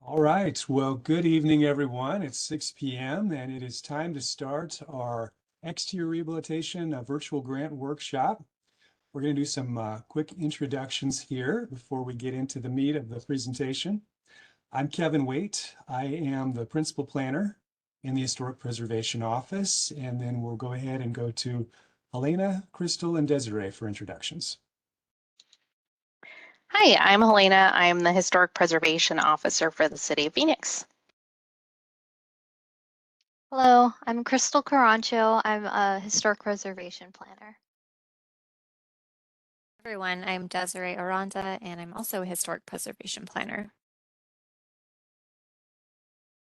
All right. Well, good evening, everyone. It's 6 p.m. and it is time to start our exterior rehabilitation virtual grant workshop. We're going to do some quick introductions here before we get into the meat of the presentation. I'm Kevin Waite. I am the principal planner in the Historic Preservation Office, and then we'll go ahead and go to Helena, Crystal, and Desiree for introductions. Hi, I'm Helena. I'm the Historic Preservation Officer for the City of Phoenix. Hello, I'm Crystal Carancho. I'm a historic preservation planner. Everyone, I'm Desiree Aranda, and I'm also a historic preservation planner.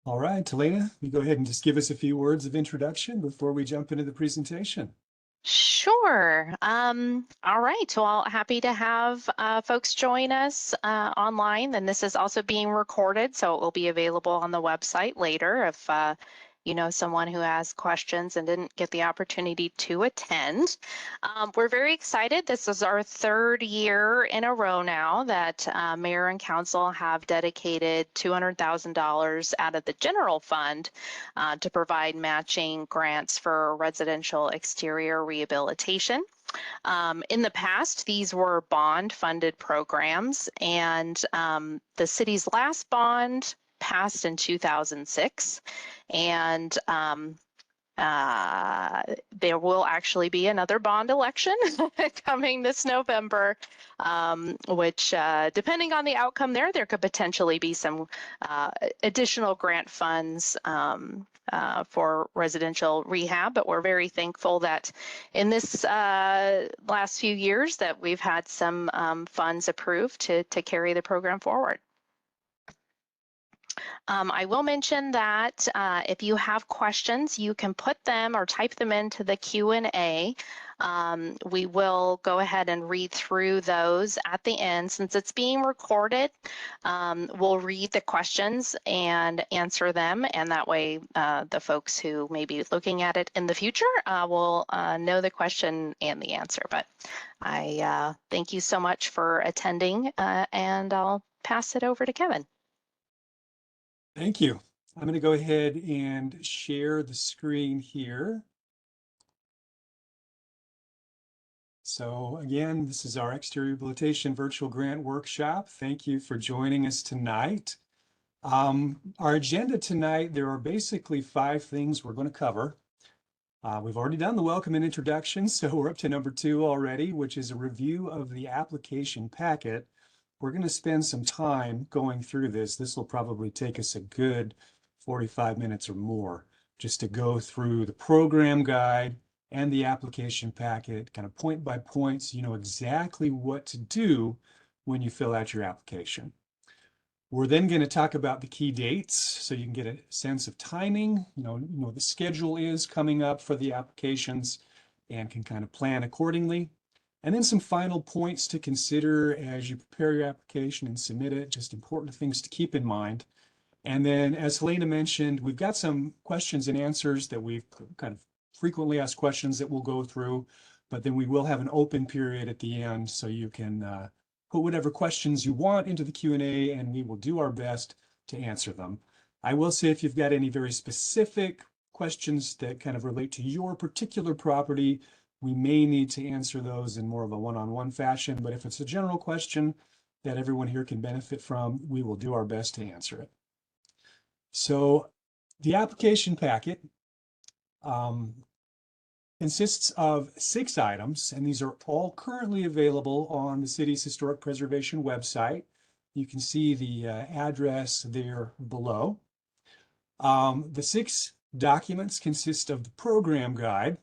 All right, Helena, you go ahead and just give us a few words of introduction before we jump into the presentation. Sure. All right. Well, happy to have folks join us online. And this is also being recorded, so it will be available on the website later if you know someone who has questions and didn't get the opportunity to attend. We're very excited. This is our third year in a row now that Mayor and Council have dedicated $200,000 out of the general fund to provide matching grants for residential exterior rehabilitation. In the past, these were bond-funded programs, and the city's last bond passed in 2006, and there will actually be another bond election coming this November, which depending on the outcome there could potentially be some additional grant funds for residential rehab, but we're very thankful that in this last few years that we've had some funds approved to carry the program forward. I will mention that if you have questions, you can put them or type them into the Q&A. We will go ahead and read through those at the end. Since it's being recorded, we'll read the questions and answer them, and that way the folks who may be looking at it in the future will know the question and the answer. But I thank you so much for attending, and I'll pass it over to Kevin. Thank you. I'm going to go ahead and share the screen here. So again, this is our exterior rehabilitation virtual grant workshop. Thank you for joining us tonight. Our agenda tonight, there are basically 5 things we're going to cover. We've already done the welcome and introduction, so we're up to number 2 already, which is a review of the application packet. We're going to spend some time going through this. This will probably take us a good 45 minutes or more just to go through the program guide and the application packet, kind of point by point, so you know exactly what to do when you fill out your application. We're then going to talk about the key dates so you can get a sense of timing, you know the schedule is coming up for the applications and can kind of plan accordingly. And then some final points to consider as you prepare your application and submit it, just important things to keep in mind. And then, as Helena mentioned, we've got some questions and answers that we've kind of frequently asked questions that we'll go through, but then we will have an open period at the end so you can put whatever questions you want into the Q&A and we will do our best to answer them. I will say if you've got any very specific questions that kind of relate to your particular property, we may need to answer those in more of a one-on-one fashion, but if it's a general question that everyone here can benefit from, we will do our best to answer it. So the application packet consists of 6 items, and these are all currently available on the city's historic preservation website. You can see the address there below. The 6 documents consist of the program guide,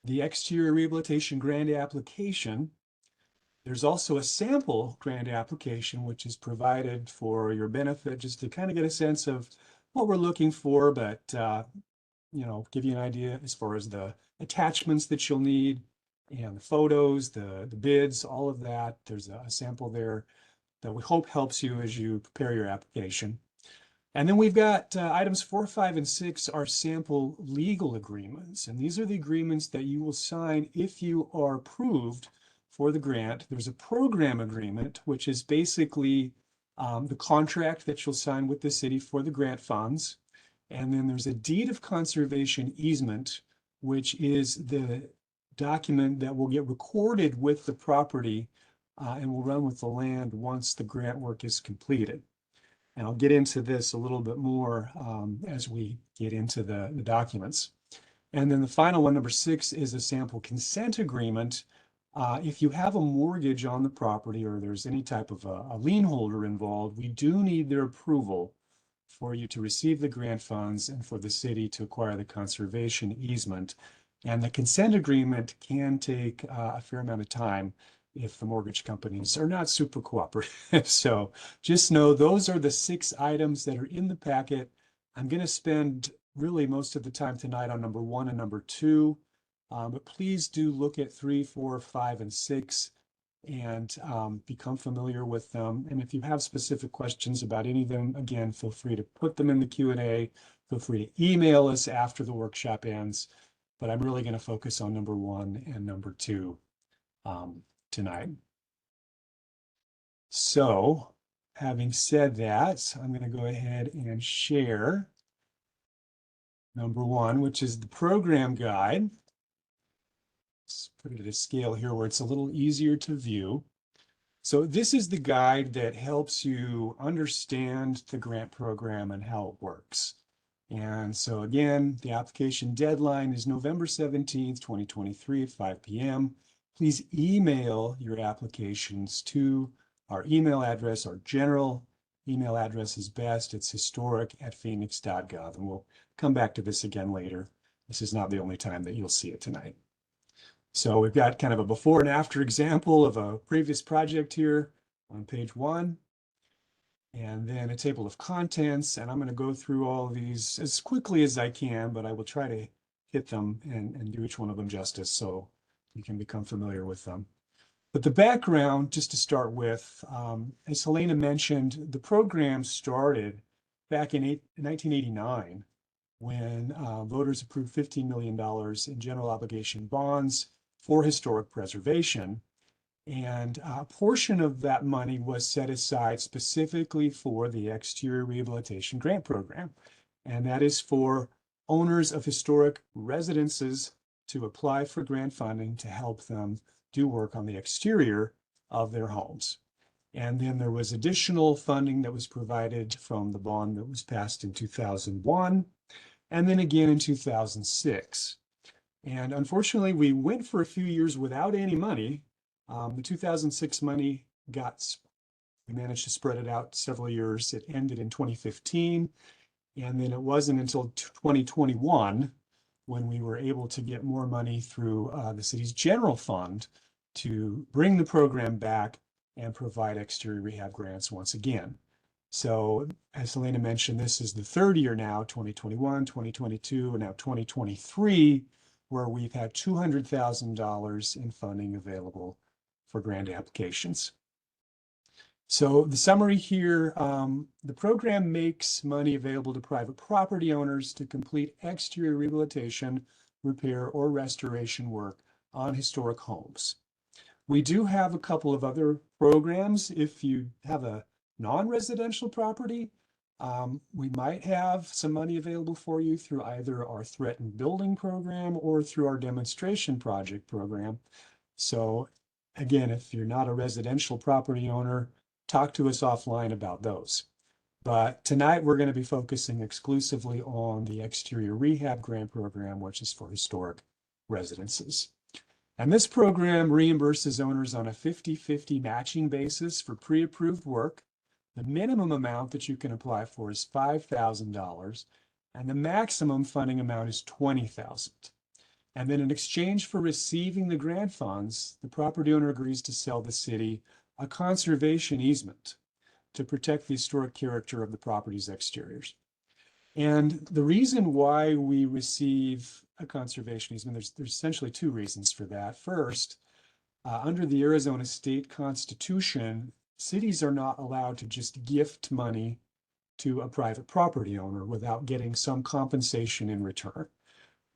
the exterior rehabilitation grant application. There's also a sample grant application, which is provided for your benefit, just to kind of get a sense of what we're looking for, but you know, give you an idea as far as the attachments that you'll need and the photos, the bids, all of that. There's a sample there that we hope helps you as you prepare your application. And then we've got items 4, 5, and 6 are sample legal agreements. And these are the agreements that you will sign if you are approved for the grant. There's a program agreement, which is basically the contract that you'll sign with the city for the grant funds. And then there's a deed of conservation easement, which is the document that will get recorded with the property and will run with the land once the grant work is completed. And I'll get into this a little bit more as we get into the documents. And then the final one, number 6, is a sample consent agreement. If you have a mortgage on the property or there's any type of a lien holder involved, we do need their approval for you to receive the grant funds and for the city to acquire the conservation easement. And the consent agreement can take a fair amount of time if the mortgage companies are not super cooperative. So just know those are the 6 items that are in the packet. I'm going to spend really most of the time tonight on number 1 and number 2. But please do look at 3, 4, 5, and 6 and become familiar with them. And if you have specific questions about any of them, again, feel free to put them in the Q&A. Feel free to email us after the workshop ends. But I'm really going to focus on number 1 and number 2 tonight. So having said that, I'm going to go ahead and share number 1, which is the program guide. Let's put it at a scale here where it's a little easier to view. So this is the guide that helps you understand the grant program and how it works. And so again, the application deadline is November 17th, 2023 at 5 p.m. Please email your applications to our email address. Our general email address is best. It's historic@Phoenix.gov. And we'll come back to this again later. This is not the only time that you'll see it tonight. So we've got kind of a before and after example of a previous project here on page 1. And then a table of contents. And I'm going to go through all of these as quickly as I can, but I will try to hit them and do each one of them justice so you can become familiar with them. But the background, just to start with, as Helena mentioned, the program started back in 1989 when voters approved $15 million in general obligation bonds for historic preservation. And a portion of that money was set aside specifically for the Exterior Rehabilitation Grant Program. And that is for owners of historic residences to apply for grant funding to help them do work on the exterior of their homes. And then there was additional funding that was provided from the bond that was passed in 2001, and then again in 2006. And unfortunately, we went for a few years without any money. The 2006 money we managed to spread it out several years. It ended in 2015. And then it wasn't until 2021 when we were able to get more money through the city's general fund to bring the program back and provide exterior rehab grants once again. So as Helena mentioned, this is the 3rd year now, 2021, 2022, and now 2023, where we've had $200,000 in funding available for grant applications. So the summary here, the program makes money available to private property owners to complete exterior rehabilitation, repair, or restoration work on historic homes. We do have a couple of other programs. If you have a non-residential property, we might have some money available for you through either our threatened building program or through our demonstration project program. So again, if you're not a residential property owner, talk to us offline about those. But tonight we're going to be focusing exclusively on the exterior rehab grant program, which is for historic residences. And this program reimburses owners on a 50-50 matching basis for pre-approved work. The minimum amount that you can apply for is $5,000, and the maximum funding amount is $20,000. And then in exchange for receiving the grant funds, the property owner agrees to sell the city a conservation easement to protect the historic character of the property's exteriors. And the reason why we receive a conservation easement, there's essentially 2 reasons for that. First, under the Arizona state constitution, cities are not allowed to just gift money to a private property owner without getting some compensation in return.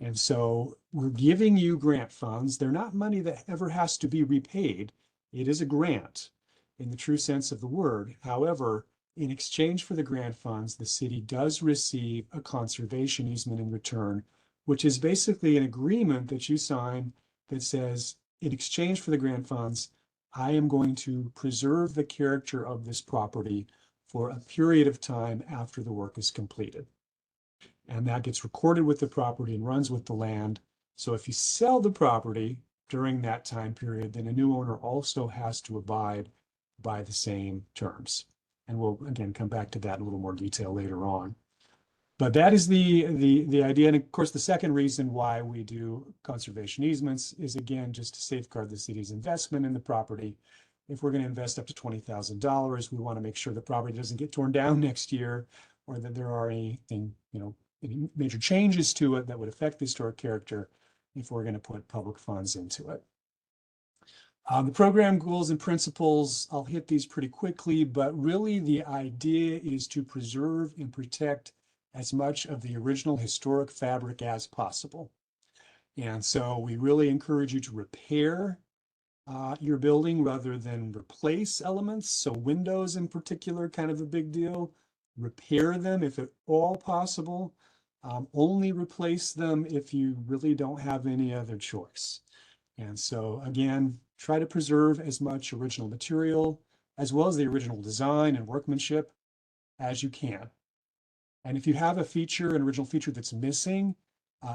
And so we're giving you grant funds. They're not money that ever has to be repaid. It is a grant. in the true sense of the word. However, in exchange for the grant funds, the city does receive a conservation easement in return, which is basically an agreement that you sign that says, in exchange for the grant funds, I am going to preserve the character of this property for a period of time after the work is completed. And that gets recorded with the property and runs with the land. So if you sell the property during that time period, then a new owner also has to abide by the same terms. And we'll again come back to that in a little more detail later on. But that is the idea. And of course, the second reason why we do conservation easements is, again, just to safeguard the city's investment in the property. If we're going to invest up to $20,000, we want to make sure the property doesn't get torn down next year, or that there are anything, any major changes to it that would affect the historic character if we're going to put public funds into it. The program goals and principles, I'll hit these pretty quickly, but really the idea is to preserve and protect as much of the original historic fabric as possible. And so we really encourage you to repair your building rather than replace elements. So windows in particular, kind of a big deal. Repair them if at all possible. Only replace them if you really don't have any other choice. And so again, try to preserve as much original material as well as the original design and workmanship as you can. And if you have a feature, an original feature that's missing,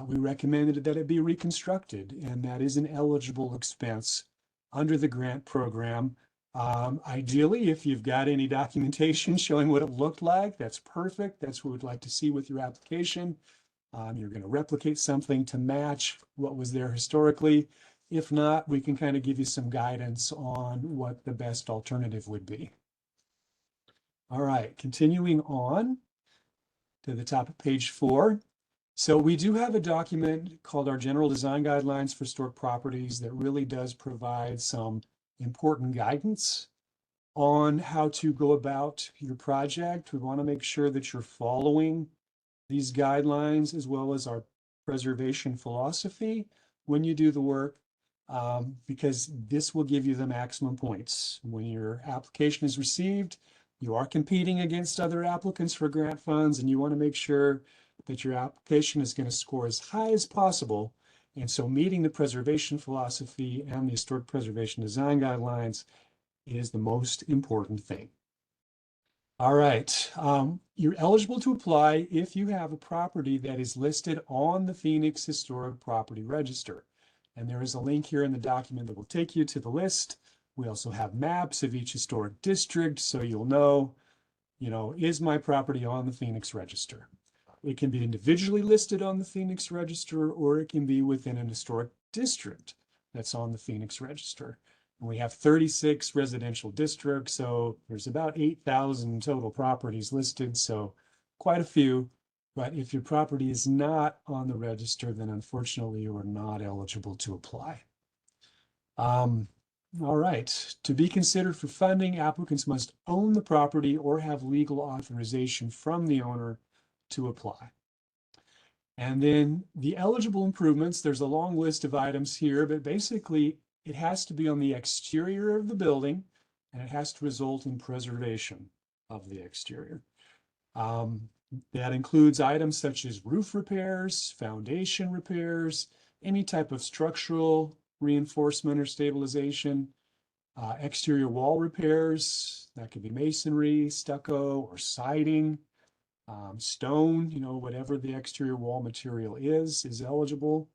we recommend that it be reconstructed, and that is an eligible expense under the grant program. Ideally, if you've got any documentation showing what it looked like, that's perfect. That's what we'd like to see with your application. You're going to replicate something to match what was there historically. If not, we can kind of give you some guidance on what the best alternative would be. All right, continuing on to the top of page 4. So we do have a document called our General Design Guidelines for Historic Properties that really does provide some important guidance on how to go about your project. We want to make sure that you're following these guidelines as well as our preservation philosophy when you do the work, because this will give you the maximum points. When your application is received, you are competing against other applicants for grant funds, and you want to make sure that your application is going to score as high as possible. And so meeting the preservation philosophy and the historic preservation design guidelines is the most important thing. All right, you're eligible to apply if you have a property that is listed on the Phoenix Historic Property Register. And there is a link here in the document that will take you to the list. We also have maps of each historic district, so you'll know, is my property on the Phoenix Register? It can be individually listed on the Phoenix Register, or it can be within an historic district that's on the Phoenix Register. And we have 36 residential districts, so there's about 8,000 total properties listed, so quite a few. But if your property is not on the register, then unfortunately you are not eligible to apply. All right, to be considered for funding, applicants must own the property or have legal authorization from the owner to apply. And then the eligible improvements, there's a long list of items here, but basically it has to be on the exterior of the building, and it has to result in preservation of the exterior. That includes items such as roof repairs, foundation repairs, any type of structural reinforcement or stabilization, exterior wall repairs, that could be masonry, stucco, or siding, stone, whatever the exterior wall material is eligible.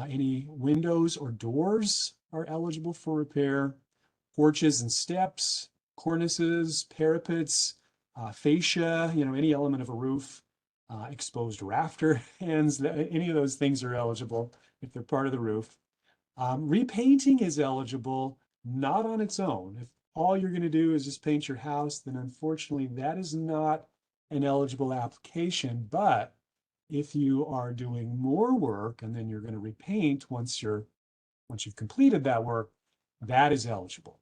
Any windows or doors are eligible for repair. Porches and steps, cornices, parapets, fascia, any element of a roof, exposed rafter ends, any of those things are eligible if they're part of the roof. Repainting is eligible, not on its own. If all you're going to do is just paint your house, then unfortunately that is not an eligible application. But if you are doing more work and then you're going to repaint once you've completed that work, that is eligible.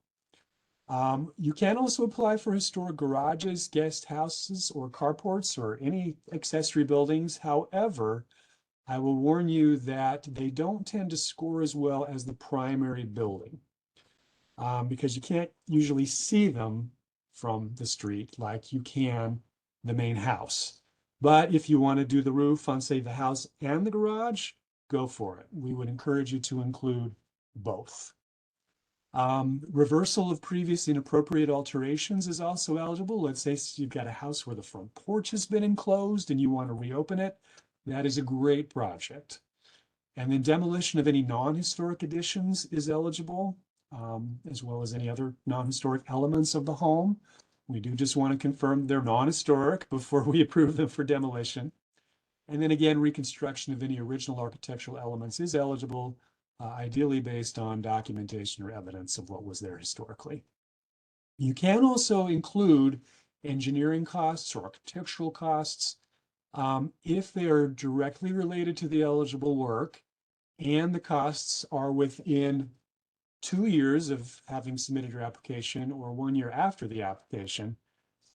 You can also apply for historic garages, guest houses, or carports, or any accessory buildings. However, I will warn you that they don't tend to score as well as the primary building. because you can't usually see them from the street like you can the main house. But if you want to do the roof on, say, the house and the garage, go for it. We would encourage you to include both. Reversal of previous inappropriate alterations is also eligible. Let's say you've got a house where the front porch has been enclosed and you want to reopen it. That is a great project. And then demolition of any non-historic additions is eligible, as well as any other non-historic elements of the home. We do just want to confirm they're non-historic before we approve them for demolition. And then again, reconstruction of any original architectural elements is eligible, ideally based on documentation or evidence of what was there historically. You can also include engineering costs or architectural costs if they are directly related to the eligible work and the costs are within 2 years of having submitted your application or 1 year after the application,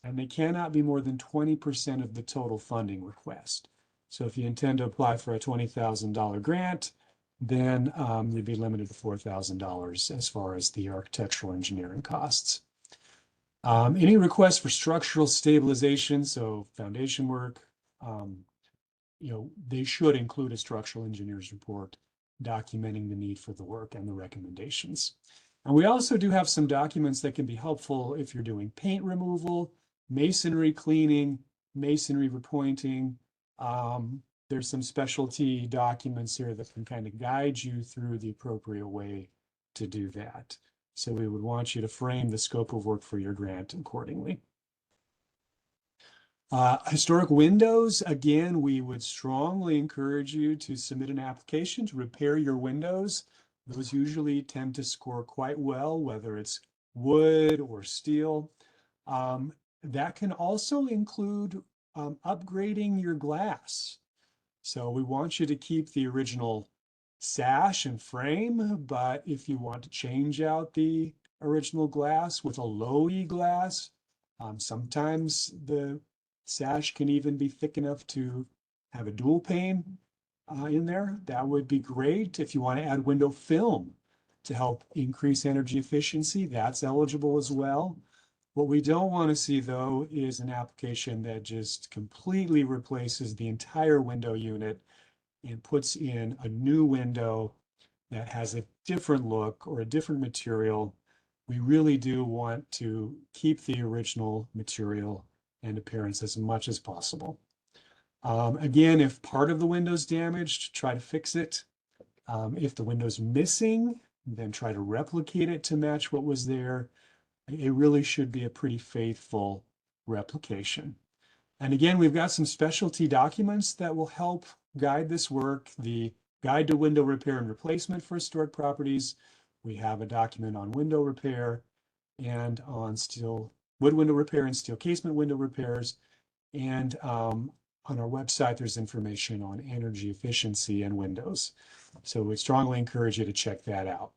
and they cannot be more than 20% of the total funding request. So if you intend to apply for a $20,000 grant, then you'd be limited to $4,000 as far as the architectural engineering costs. Any requests for structural stabilization, so foundation work, they should include a structural engineer's report documenting the need for the work and the recommendations. And we also do have some documents that can be helpful if you're doing paint removal, masonry cleaning, masonry repointing. There's some specialty documents here that can kind of guide you through the appropriate way to do that. So we would want you to frame the scope of work for your grant accordingly. Historic windows, again, we would strongly encourage you to submit an application to repair your windows. Those usually tend to score quite well, whether it's wood or steel. That can also include upgrading your glass. So we want you to keep the original sash and frame, but if you want to change out the original glass with a low E glass, sometimes the sash can even be thick enough to have a dual pane in there. That would be great. If you want to add window film to help increase energy efficiency, that's eligible as well. What we don't want to see, though, is an application that just completely replaces the entire window unit and puts in a new window that has a different look or a different material. We really do want to keep the original material and appearance as much as possible. Again, if part of the window's damaged, try to fix it. If the window's missing, then try to replicate it to match what was there. It really should be a pretty faithful replication. And again, we've got some specialty documents that will help guide this work. The Guide to Window Repair and Replacement for Historic Properties. We have a document on window repair and on steel wood window repair and steel casement window repairs. And on our website, there's information on energy efficiency and windows. So we strongly encourage you to check that out.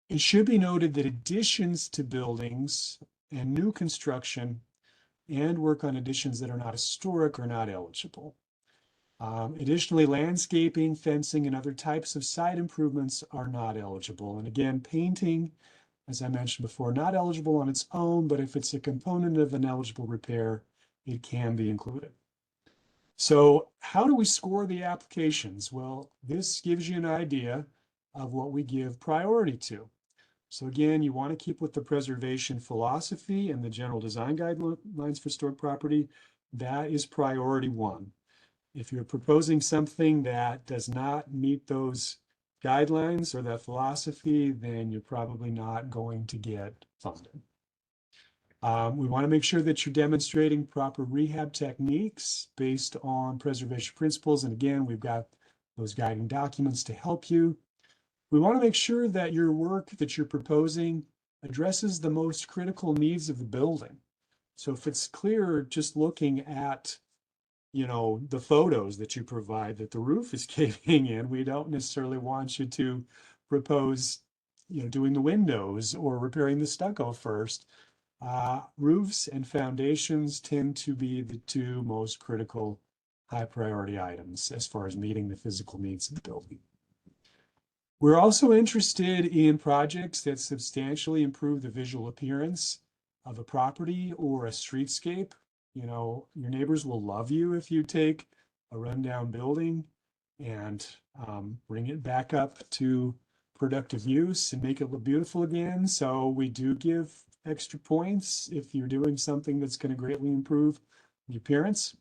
It should be noted that additions to buildings and new construction and work on additions that are not historic are not eligible. Additionally, landscaping, fencing, and other types of site improvements are not eligible. And again, painting, as I mentioned before, not eligible on its own, but if it's a component of an eligible repair, it can be included. So how do we score the applications? Well, this gives you an idea of what we give priority to. So again, you want to keep with the preservation philosophy and the general design guidelines for historic property. That is priority 1. If you're proposing something that does not meet those guidelines or that philosophy, then you're probably not going to get funded. We want to make sure that you're demonstrating proper rehab techniques based on preservation principles. And again, we've got those guiding documents to help you. We want to make sure that your work that you're proposing addresses the most critical needs of the building. So if it's clear just looking at, the photos that you provide that the roof is caving in, we don't necessarily want you to propose, doing the windows or repairing the stucco first. Roofs and foundations tend to be the 2 most critical high priority items as far as meeting the physical needs of the building. We're also interested in projects that substantially improve the visual appearance of a property or a streetscape. You know, your neighbors will love you if you take a rundown building and bring it back up to productive use and make it look beautiful again. So we do give extra points if you're doing something that's going to greatly improve the appearance.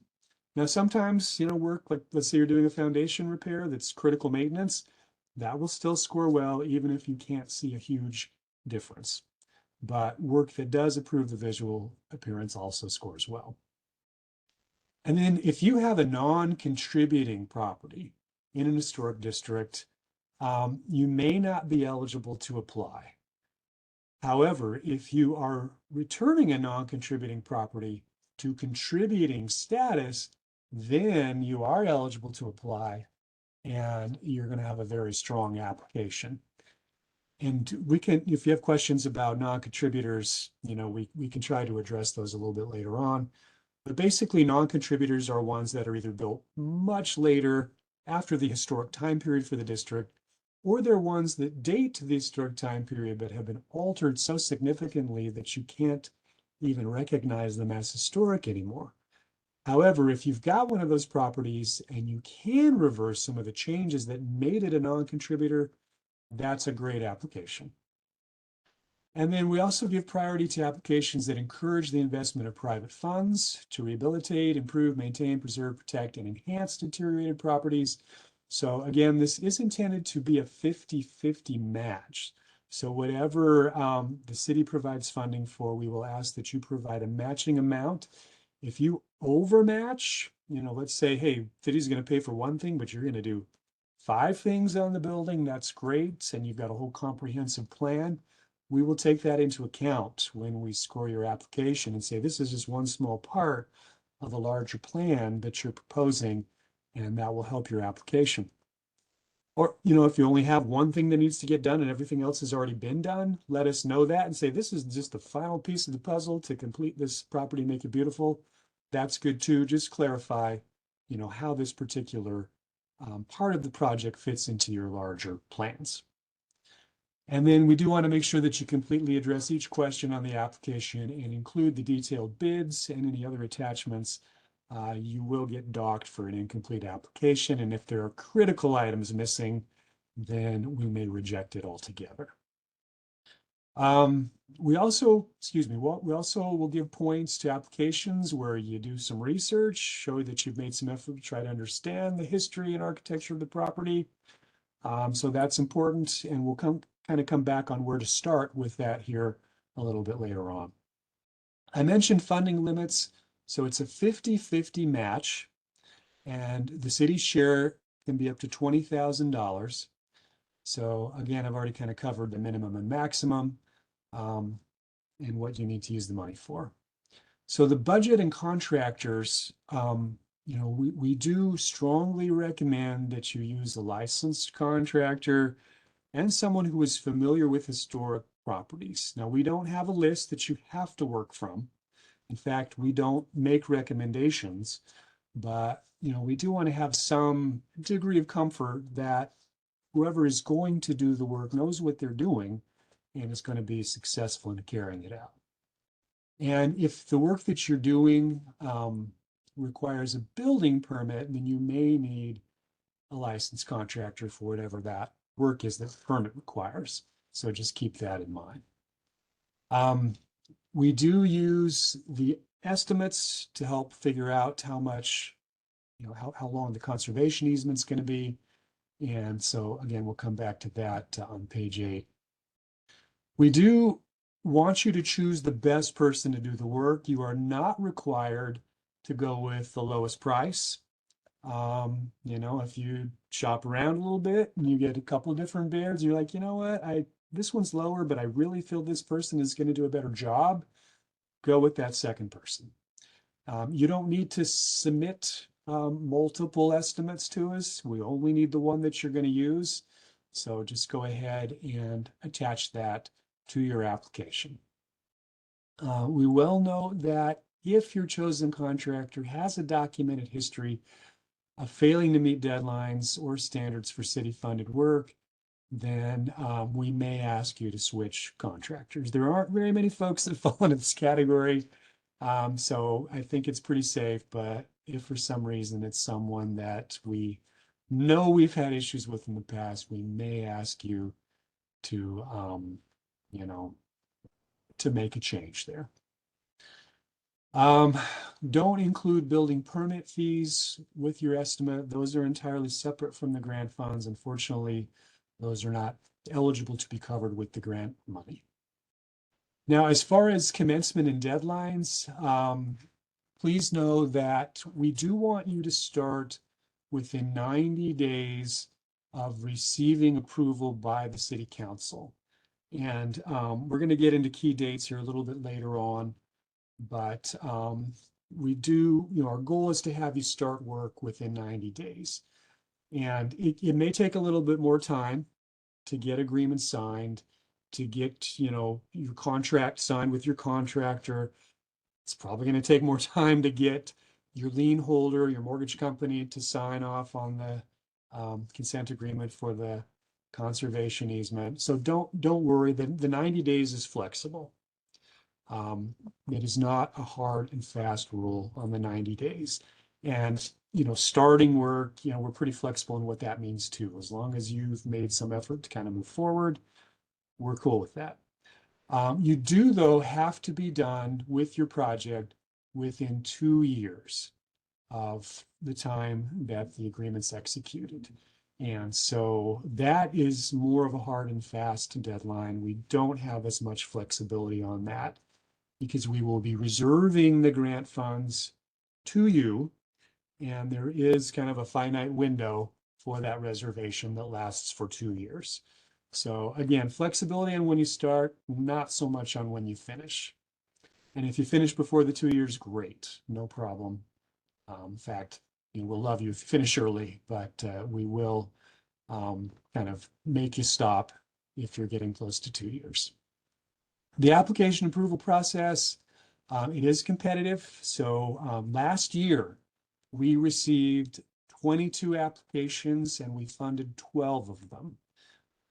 Now, sometimes, you know, work like, let's say you're doing a foundation repair that's critical maintenance, that will still score well, even if you can't see a huge difference. But work that does improve the visual appearance also scores well. And then if you have a non-contributing property in an historic district, you may not be eligible to apply. However, if you are returning a non-contributing property to contributing status, then you are eligible to apply and you're going to have a very strong application. And we can, if you have questions about non-contributors, you know, we can try to address those a little bit later on. But basically, non-contributors are ones that are either built much later after the historic time period for the district, or they're ones that date to the historic time period but have been altered so significantly that you can't even recognize them as historic anymore. However, if you've got one of those properties and you can reverse some of the changes that made it a non-contributor, that's a great application. And then we also give priority to applications that encourage the investment of private funds to rehabilitate, improve, maintain, preserve, protect, and enhance deteriorated properties. So again, this is intended to be a 50-50 match. So whatever the city provides funding for, we will ask that you provide a matching amount. If you overmatch, you know, let's say, hey, city's going to pay for one thing, but you're going to do 5 things on the building, that's great. And you've got a whole comprehensive plan. We will take that into account when we score your application and say, this is just one small part of a larger plan that you're proposing, and that will help your application. Or, you know, if you only have one thing that needs to get done and everything else has already been done, let us know that and say, this is just the final piece of the puzzle to complete this property, make it beautiful. That's good too. Just clarify, you know, how this particular part of the project fits into your larger plans. And then we do want to make sure that you completely address each question on the application and include the detailed bids and any other attachments. You will get docked for an incomplete application. And if there are critical items missing, then we may reject it altogether. We also will give points to applications where you do some research, show that you've made some effort to try to understand the history and architecture of the property. So that's important, and we'll kind of come back on where to start with that here a little bit later on. I mentioned funding limits, so it's a 50-50 match, and the city's share can be up to $20,000. So again, I've already kind of covered the minimum and maximum and what you need to use the money for. So the budget and contractors, you know, we do strongly recommend that you use a licensed contractor and someone who is familiar with historic properties. Now, we don't have a list that you have to work from. In fact, we don't make recommendations, but, you know, we do want to have some degree of comfort that whoever is going to do the work knows what they're doing and is going to be successful in carrying it out. And if the work that you're doing requires a building permit, then you may need a licensed contractor for whatever that work is that the permit requires. So just keep that in mind. We do use the estimates to help figure out how much, you know, how long the conservation easement is going to be. And so again, we'll come back to that on page 8. We do want you to choose the best person to do the work. You are not required to go with the lowest price. You know, if you shop around a little bit and you get a couple of different bids, you're like, you know what, this one's lower, but I really feel this person is going to do a better job, go with that second person. You don't need to submit multiple estimates to us. We only need the one that you're going to use. So just go ahead and attach that to your application. We will note that if your chosen contractor has a documented history of failing to meet deadlines or standards for city-funded work, then we may ask you to switch contractors. There aren't very many folks that fall into this category. So I think it's pretty safe, but if for some reason it's someone that we know we've had issues with in the past, we may ask you to, you know, to make a change there. Don't include building permit fees with your estimate. Those are entirely separate from the grant funds. Unfortunately, those are not eligible to be covered with the grant money. Now, as far as commencement and deadlines, please know that we do want you to start within 90 days of receiving approval by the City Council. And we're going to get into key dates here a little bit later on, but we do, our goal is to have you start work within 90 days. And it may take a little bit more time to get agreements signed, to get, your contract signed with your contractor. It's probably going to take more time to get your lien holder, your mortgage company to sign off on the consent agreement for the conservation easement. So don't worry, the 90 days is flexible. It is not a hard and fast rule on the 90 days. And, starting work, we're pretty flexible in what that means too. As long as you've made some effort to kind of move forward, we're cool with that. You do, though, have to be done with your project within 2 years of the time that the agreement's executed. And so that is more of a hard and fast deadline. We don't have as much flexibility on that because we will be reserving the grant funds to you. And there is kind of a finite window for that reservation that lasts for 2 years. So again, flexibility on when you start, not so much on when you finish. And if you finish before the 2 years, great, no problem. In fact, we'll love you if you finish early, but we will kind of make you stop if you're getting close to 2 years. The application approval process, it is competitive. So last year, we received 22 applications and we funded 12 of them,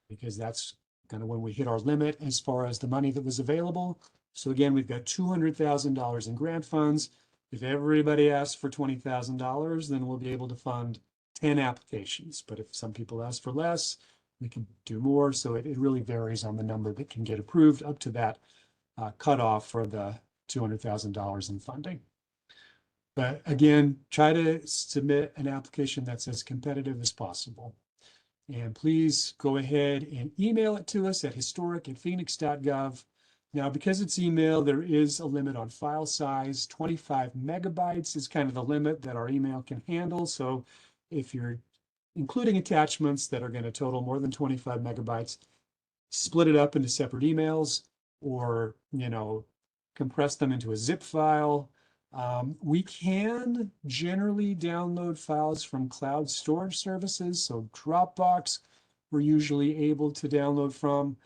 because that's kind of when we hit our limit as far as the money that was available. So again, we've got $200,000 in grant funds. If everybody asks for $20,000, then we'll be able to fund 10 applications. But if some people ask for less, we can do more. So it really varies on the number that can get approved up to that cutoff for the $200,000 in funding. But again, try to submit an application that's as competitive as possible. And please go ahead and email it to us at historic@phoenix.gov. Now, because it's email, there is a limit on file size. 25 megabytes is kind of the limit that our email can handle. So if you're including attachments that are going to total more than 25 megabytes, split it up into separate emails or, compress them into a zip file. We can generally download files from cloud storage services. So Dropbox, we're usually able to download from.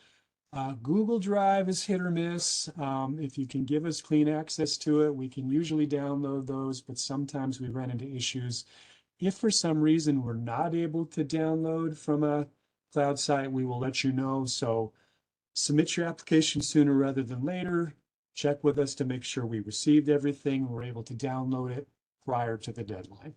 Google Drive is hit or miss. If you can give us clean access to it, we can usually download those, but sometimes we run into issues. If for some reason we're not able to download from a cloud site, we will let you know. So submit your application sooner rather than later. Check with us to make sure we received everything. We're able to download it prior to the deadline.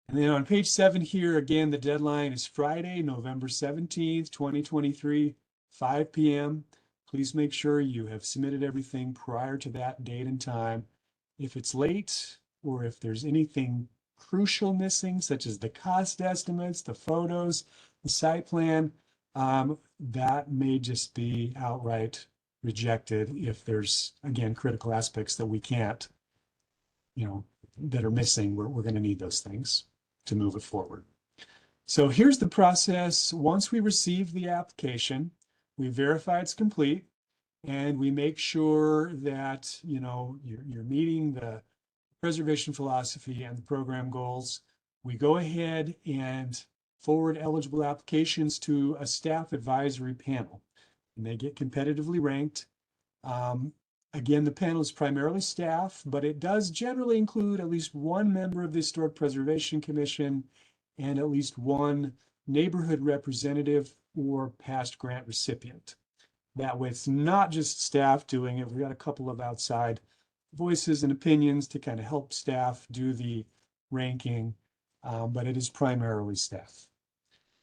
And then on page 7 here, again, the deadline is Friday, November 17th, 2023, 5 p.m. Please make sure you have submitted everything prior to that date and time. If it's late or if there's anything crucial missing, such as the cost estimates, the photos, the site plan, that may just be outright rejected if there's, again, critical aspects that we can't, that are missing. We're going to need those things to move it forward. So here's the process. Once we receive the application, we verify it's complete and we make sure that, you're meeting the preservation philosophy and the program goals. We go ahead and forward eligible applications to a staff advisory panel, and they get competitively ranked. Again, the panel is primarily staff, but it does generally include at least one member of the Historic Preservation Commission and at least one neighborhood representative, or past grant recipient. That way, it's not just staff doing it. We've got a couple of outside voices and opinions to kind of help staff do the ranking, but it is primarily staff.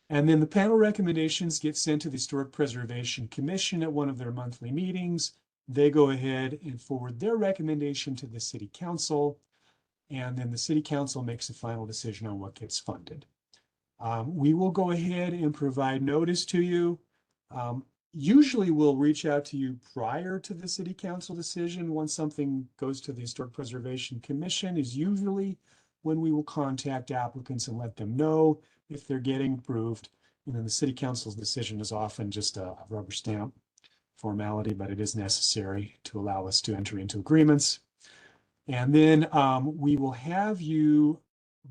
And then the panel recommendations get sent to the Historic Preservation Commission at one of their monthly meetings. They go ahead and forward their recommendation to the City Council, and then the City Council makes a final decision on what gets funded. We will go ahead and provide notice to you. Usually we'll reach out to you prior to the City Council decision. Once something goes to the Historic Preservation Commission is usually when we will contact applicants and let them know if they're getting approved. And then the City Council's decision is often just a rubber stamp formality, but it is necessary to allow us to enter into agreements. And then we will have you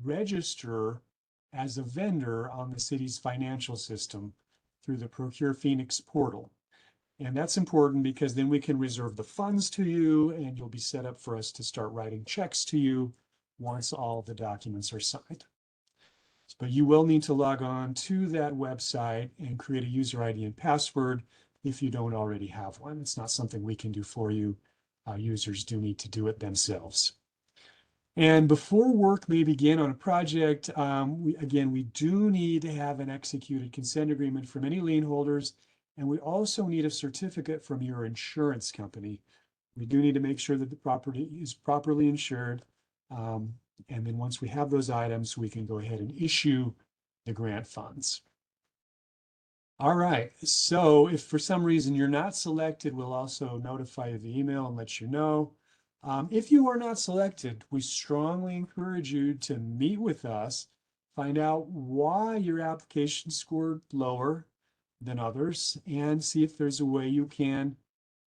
register as a vendor on the city's financial system through the Procure Phoenix portal. And that's important because then we can reserve the funds to you and you'll be set up for us to start writing checks to you once all the documents are signed. But you will need to log on to that website and create a user ID and password if you don't already have one. It's not something we can do for you. Users do need to do it themselves. And before work may begin on a project, we do need to have an executed consent agreement from any lien holders, and we also need a certificate from your insurance company. We do need to make sure that the property is properly insured. And then once we have those items, we can go ahead and issue the grant funds. All right, so if for some reason you're not selected, we'll also notify you via email and let you know. If you are not selected, we strongly encourage you to meet with us, find out why your application scored lower than others, and see if there's a way you can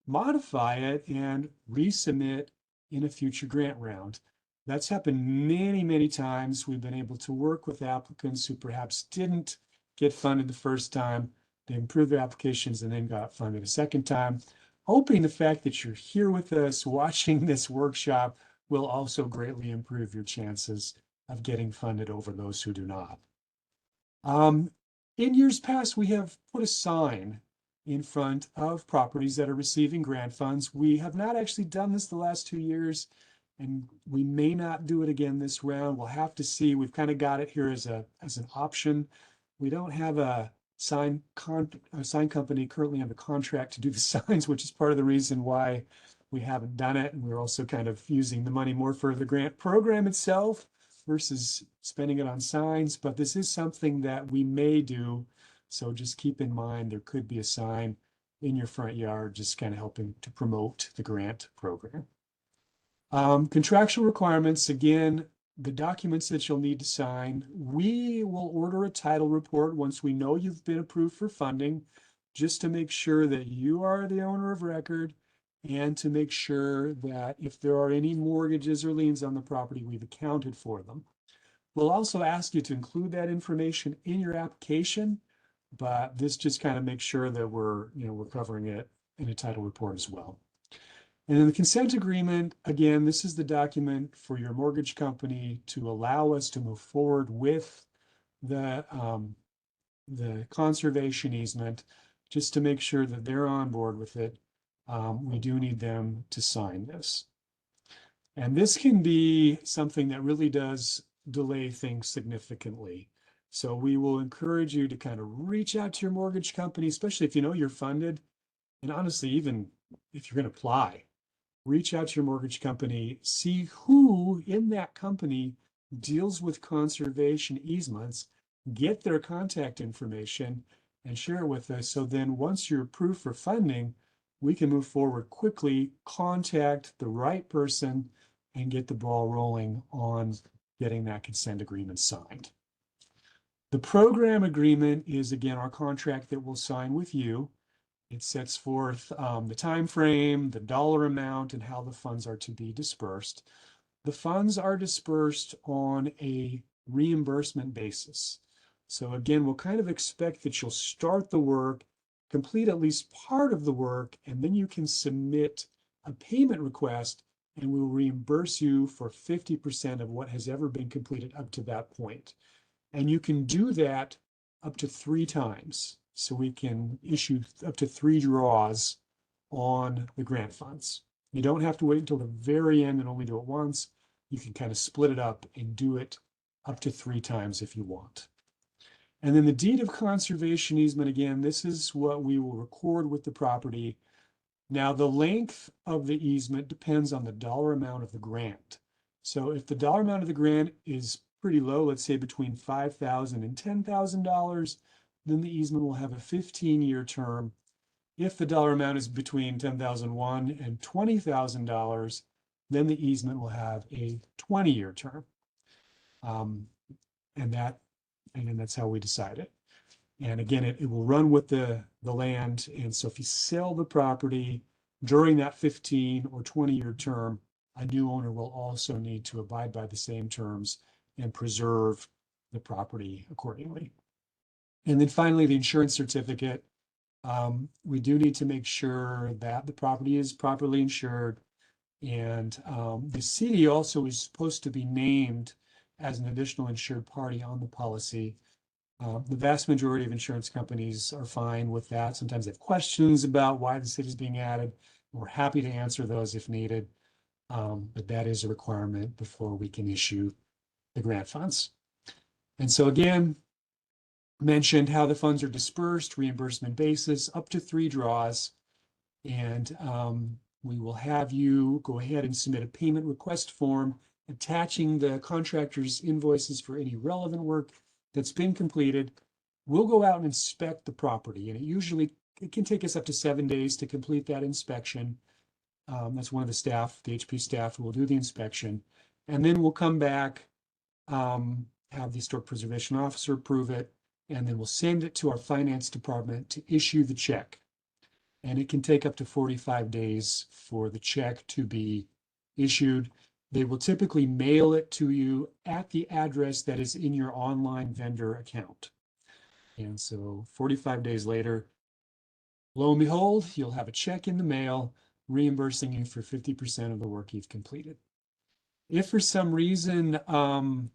modify it and resubmit in a future grant round. That's happened many, many times. We've been able to work with applicants who perhaps didn't get funded the first time. They improved their applications and then got funded a second time. Hoping the fact that you're here with us watching this workshop will also greatly improve your chances of getting funded over those who do not. In years past, we have put a sign in front of properties that are receiving grant funds. We have not actually done this the last 2 years, and we may not do it again this round. We'll have to see. We've kind of got it here as an option. We don't have a sign company currently under contract to do the signs, which is part of the reason why we haven't done it. And we're also kind of using the money more for the grant program itself versus spending it on signs. But this is something that we may do. So just keep in mind, there could be a sign in your front yard, just kind of helping to promote the grant program. Contractual requirements, again, the documents that you'll need to sign. We will order a title report once we know you've been approved for funding, just to make sure that you are the owner of record and to make sure that if there are any mortgages or liens on the property, we've accounted for them. We'll also ask you to include that information in your application, but this just kind of makes sure that we're covering it in a title report as well. And in the consent agreement, again, this is the document for your mortgage company to allow us to move forward with the conservation easement, just to make sure that they're on board with it. We do need them to sign this. And this can be something that really does delay things significantly. So we will encourage you to kind of reach out to your mortgage company, especially if you know you're funded. And honestly, even if you're going to apply, reach out to your mortgage company, see who in that company deals with conservation easements, get their contact information and share it with us. So then once you're approved for funding, we can move forward quickly, contact the right person and get the ball rolling on getting that consent agreement signed. The program agreement is, again, our contract that we'll sign with you. It sets forth the time frame, the dollar amount, and how the funds are to be dispersed. The funds are dispersed on a reimbursement basis. So again, we'll kind of expect that you'll start the work, complete at least part of the work, and then you can submit a payment request, and we'll reimburse you for 50% of what has ever been completed up to that point. And you can do that up to 3 times. So we can issue up to 3 draws on the grant funds. You don't have to wait until the very end and only do it once. You can kind of split it up and do it up to 3 times if you want. And then the deed of conservation easement, again, this is what we will record with the property. Now, the length of the easement depends on the dollar amount of the grant. So if the dollar amount of the grant is pretty low, let's say between $5,000 and $10,000, then the easement will have a 15-year term. If the dollar amount is between $10,001 and $20,000, then the easement will have a 20-year term. And that's how we decide it. And again, it will run with the land. And so if you sell the property during that 15 or 20-year term, a new owner will also need to abide by the same terms and preserve the property accordingly. And then finally, the insurance certificate. We do need to make sure that the property is properly insured. And the city also is supposed to be named as an additional insured party on the policy. The vast majority of insurance companies are fine with that. Sometimes they have questions about why the city is being added. We're happy to answer those if needed. But that is a requirement before we can issue the grant funds. And so again, mentioned how the funds are dispersed, reimbursement basis, up to 3 draws. And we will have you go ahead and submit a payment request form attaching the contractor's invoices for any relevant work that's been completed. We'll go out and inspect the property, and it can take us up to 7 days to complete that inspection. That's one of the staff, the HP staff, who will do the inspection. And then we'll come back, have the historic preservation officer approve it, and then we'll send it to our finance department to issue the check. And it can take up to 45 days for the check to be issued. They will typically mail it to you at the address that is in your online vendor account. And so 45 days later, lo and behold, you'll have a check in the mail reimbursing you for 50% of the work you've completed. If for some reason, the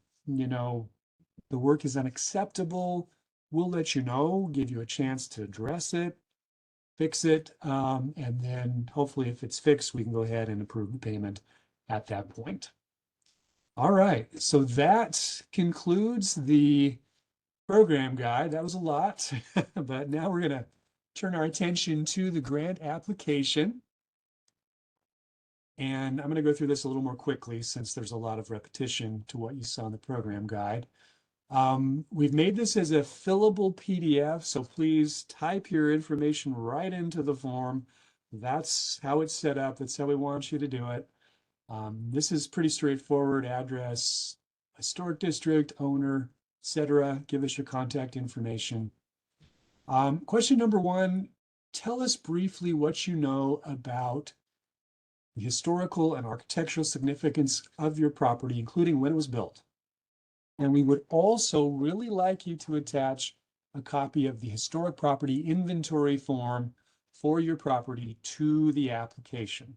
work is unacceptable, we'll let you know, give you a chance to address it, fix it, and then hopefully if it's fixed, we can go ahead and approve the payment at that point. All right, so that concludes the program guide. That was a lot, but now we're gonna turn our attention to the grant application. And I'm gonna go through this a little more quickly since there's a lot of repetition to what you saw in the program guide. We've made this as a fillable PDF, so please type your information right into the form. That's how it's set up. That's how we want you to do it. This is pretty straightforward: address, historic district, owner, etc. Give us your contact information. Question number 1, tell us briefly what you know about the historical and architectural significance of your property, including when it was built. And we would also really like you to attach a copy of the historic property inventory form for your property to the application.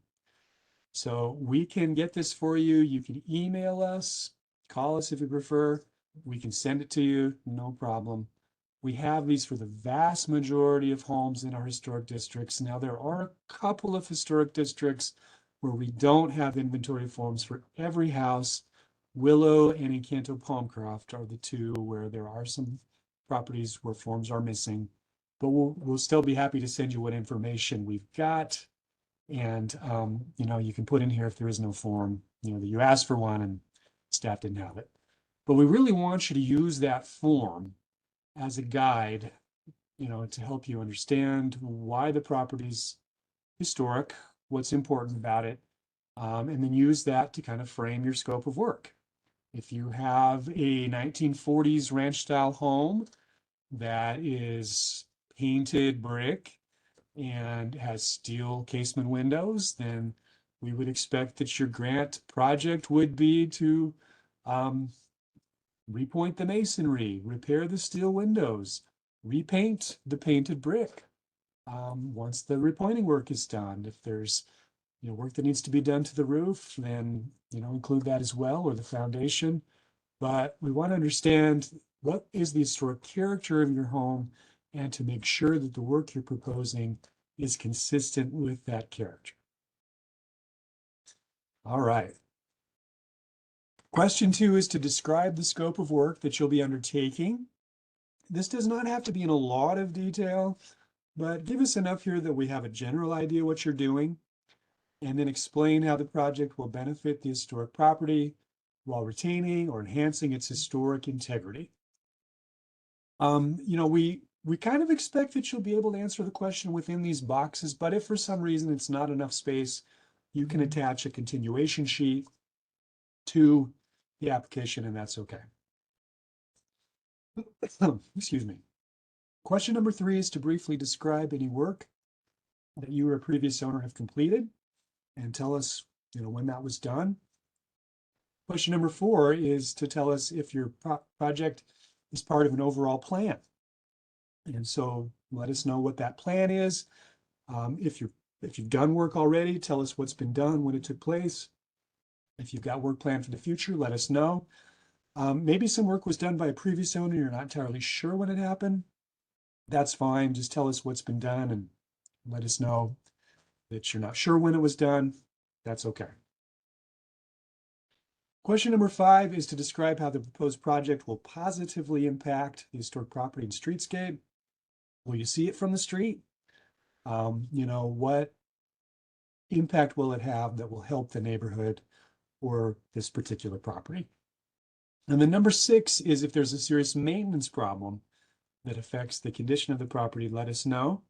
So we can get this for you. You can email us, call us if you prefer. We can send it to you, no problem. We have these for the vast majority of homes in our historic districts. Now, there are a couple of historic districts where we don't have inventory forms for every house. Willow and Encanto Palmcroft are the 2 where there are some properties where forms are missing, but we'll still be happy to send you what information we've got. And, you can put in here if there is no form, that you asked for one and staff didn't have it. But we really want you to use that form as a guide, to help you understand why the property's historic, what's important about it, and then use that to kind of frame your scope of work. If you have a 1940s ranch style home that is painted brick and has steel casement windows, then we would expect that your grant project would be to repoint the masonry, repair the steel windows, repaint the painted brick. Once the repointing work is done, if there's work that needs to be done to the roof, then include that as well, or the foundation. But we want to understand what is the historic character of your home, and to make sure that the work you're proposing is consistent with that character. All right. Question 2 is to describe the scope of work that you'll be undertaking. This does not have to be in a lot of detail, but give us enough here that we have a general idea what you're doing, and then explain how the project will benefit the historic property while retaining or enhancing its historic integrity. We kind of expect that you'll be able to answer the question within these boxes, but if for some reason it's not enough space, you can attach a continuation sheet to the application, and that's okay. Excuse me. Question number 3 is to briefly describe any work that you or a previous owner have completed and tell us, when that was done. Question number 4 is to tell us if your project is part of an overall plan. And so let us know what that plan is. If you've done work already, tell us what's been done, when it took place. If you've got work planned for the future, let us know. Maybe some work was done by a previous owner, you're not entirely sure when it happened. That's fine. Just tell us what's been done and let us know that you're not sure when it was done. That's okay. Question number 5 is to describe how the proposed project will positively impact the historic property and streetscape. Will you see it from the street? What impact will it have that will help the neighborhood or this particular property? And then number 6 is if there's a serious maintenance problem that affects the condition of the property, let us know.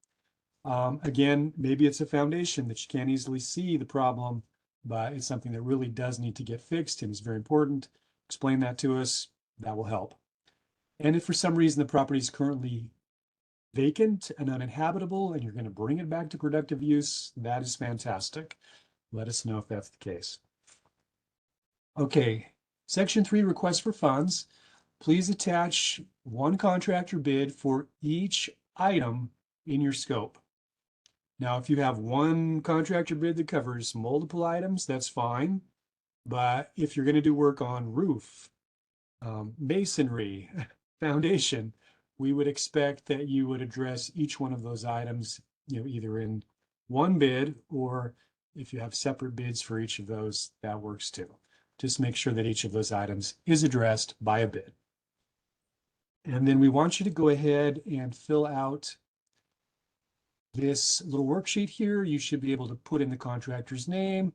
Again, maybe it's a foundation that you can't easily see the problem, but it's something that really does need to get fixed and is very important. Explain that to us. That will help. And if for some reason the property is currently vacant and uninhabitable and you're going to bring it back to productive use, that is fantastic. Let us know if that's the case. Okay, Section 3, request for funds. Please attach one contractor bid for each item in your scope. Now, if you have one contractor bid that covers multiple items, that's fine. But if you're going to do work on roof, masonry, foundation, we would expect that you would address each one of those items, either in one bid, or if you have separate bids for each of those, that works too. Just make sure that each of those items is addressed by a bid. And then we want you to go ahead and fill out this little worksheet here. You should be able to put in the contractor's name,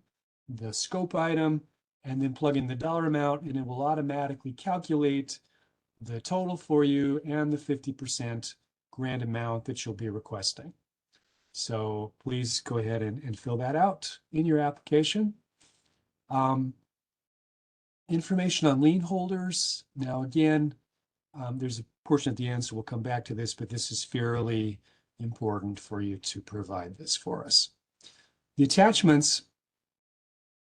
the scope item, and then plug in the dollar amount, and it will automatically calculate the total for you and the 50% grant amount that you'll be requesting. So please go ahead and fill that out in your application. Information on lien holders. Now, again, there's a portion at the end, so we'll come back to this, but this is fairly important for you to provide this for us. The attachments,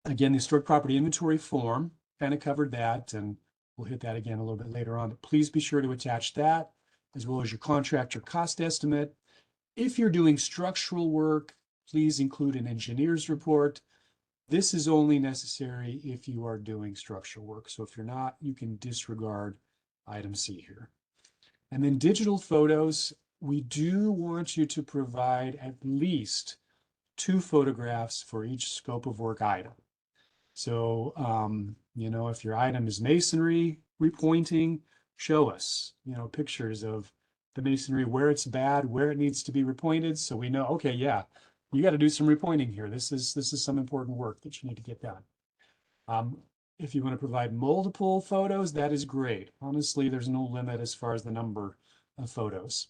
again, the historic property inventory form, kind of covered that, and we'll hit that again a little bit later on, but please be sure to attach that, as well as your contractor cost estimate. If you're doing structural work, please include an engineer's report. This is only necessary if you are doing structural work. So if you're not, you can disregard item C here. And then digital photos, we do want you to provide at least 2 photographs for each scope of work item. So, if your item is masonry, repointing, show us, pictures of the masonry, where it's bad, where it needs to be repointed. So we know, okay, yeah, you got to do some repointing here. This is some important work that you need to get done. If you want to provide multiple photos, that is great. Honestly, there's no limit as far as the number of photos.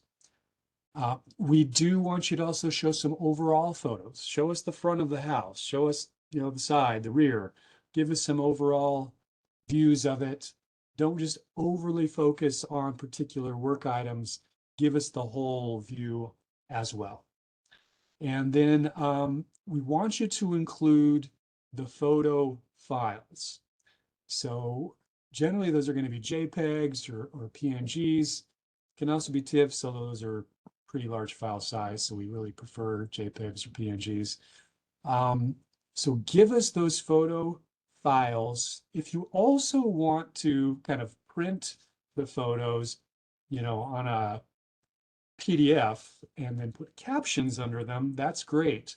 We do want you to also show some overall photos. Show us the front of the house. Show us, the side, the rear. Give us some overall views of it. Don't just overly focus on particular work items. Give us the whole view as well. And then we want you to include the photo files. So generally those are going to be JPEGs or PNGs. Can also be TIFFs, although those are pretty large file size, so we really prefer JPEGs or PNGs. So give us those photo files. If you also want to kind of print the photos, on a PDF and then put captions under them, that's great.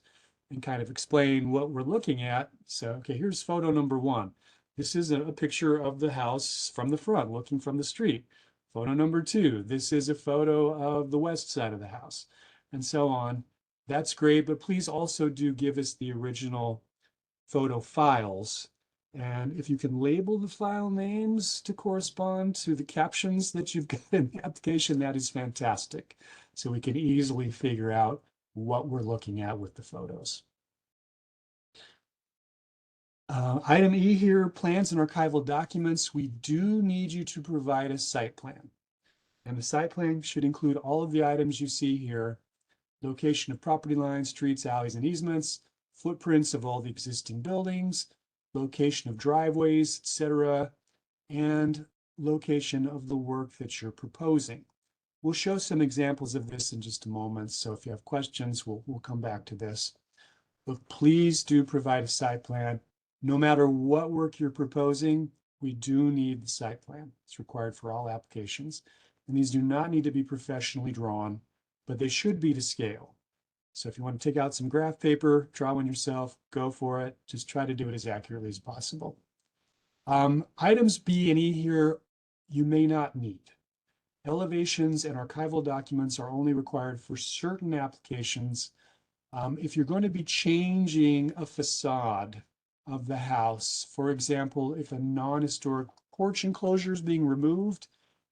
And kind of explain what we're looking at. So, okay, here's photo number one. This is a picture of the house from the front, looking from the street. Photo number two, this is a photo of the west side of the house, and so on. That's great, but please also do give us the original photo files. And if you can label the file names to correspond to the captions that you've got in the application, that is fantastic. So we can easily figure out what we're looking at with the photos. Item E here, plans and archival documents. We do need you to provide a site plan. And the site plan should include all of the items you see here: location of property lines, streets, alleys, and easements, footprints of all the existing buildings, location of driveways, etc., and location of the work that you're proposing. We'll show some examples of this in just a moment, so if you have questions, we'll come back to this. But please do provide a site plan. No matter what work you're proposing, we do need the site plan. It's required for all applications. And these do not need to be professionally drawn, but they should be to scale. So if you want to take out some graph paper, draw one yourself, go for it. Just try to do it as accurately as possible. Items B and E here, you may not need. Elevations and archival documents are only required for certain applications. If you're going to be changing a facade of the house, for example, if a non-historic porch enclosure is being removed,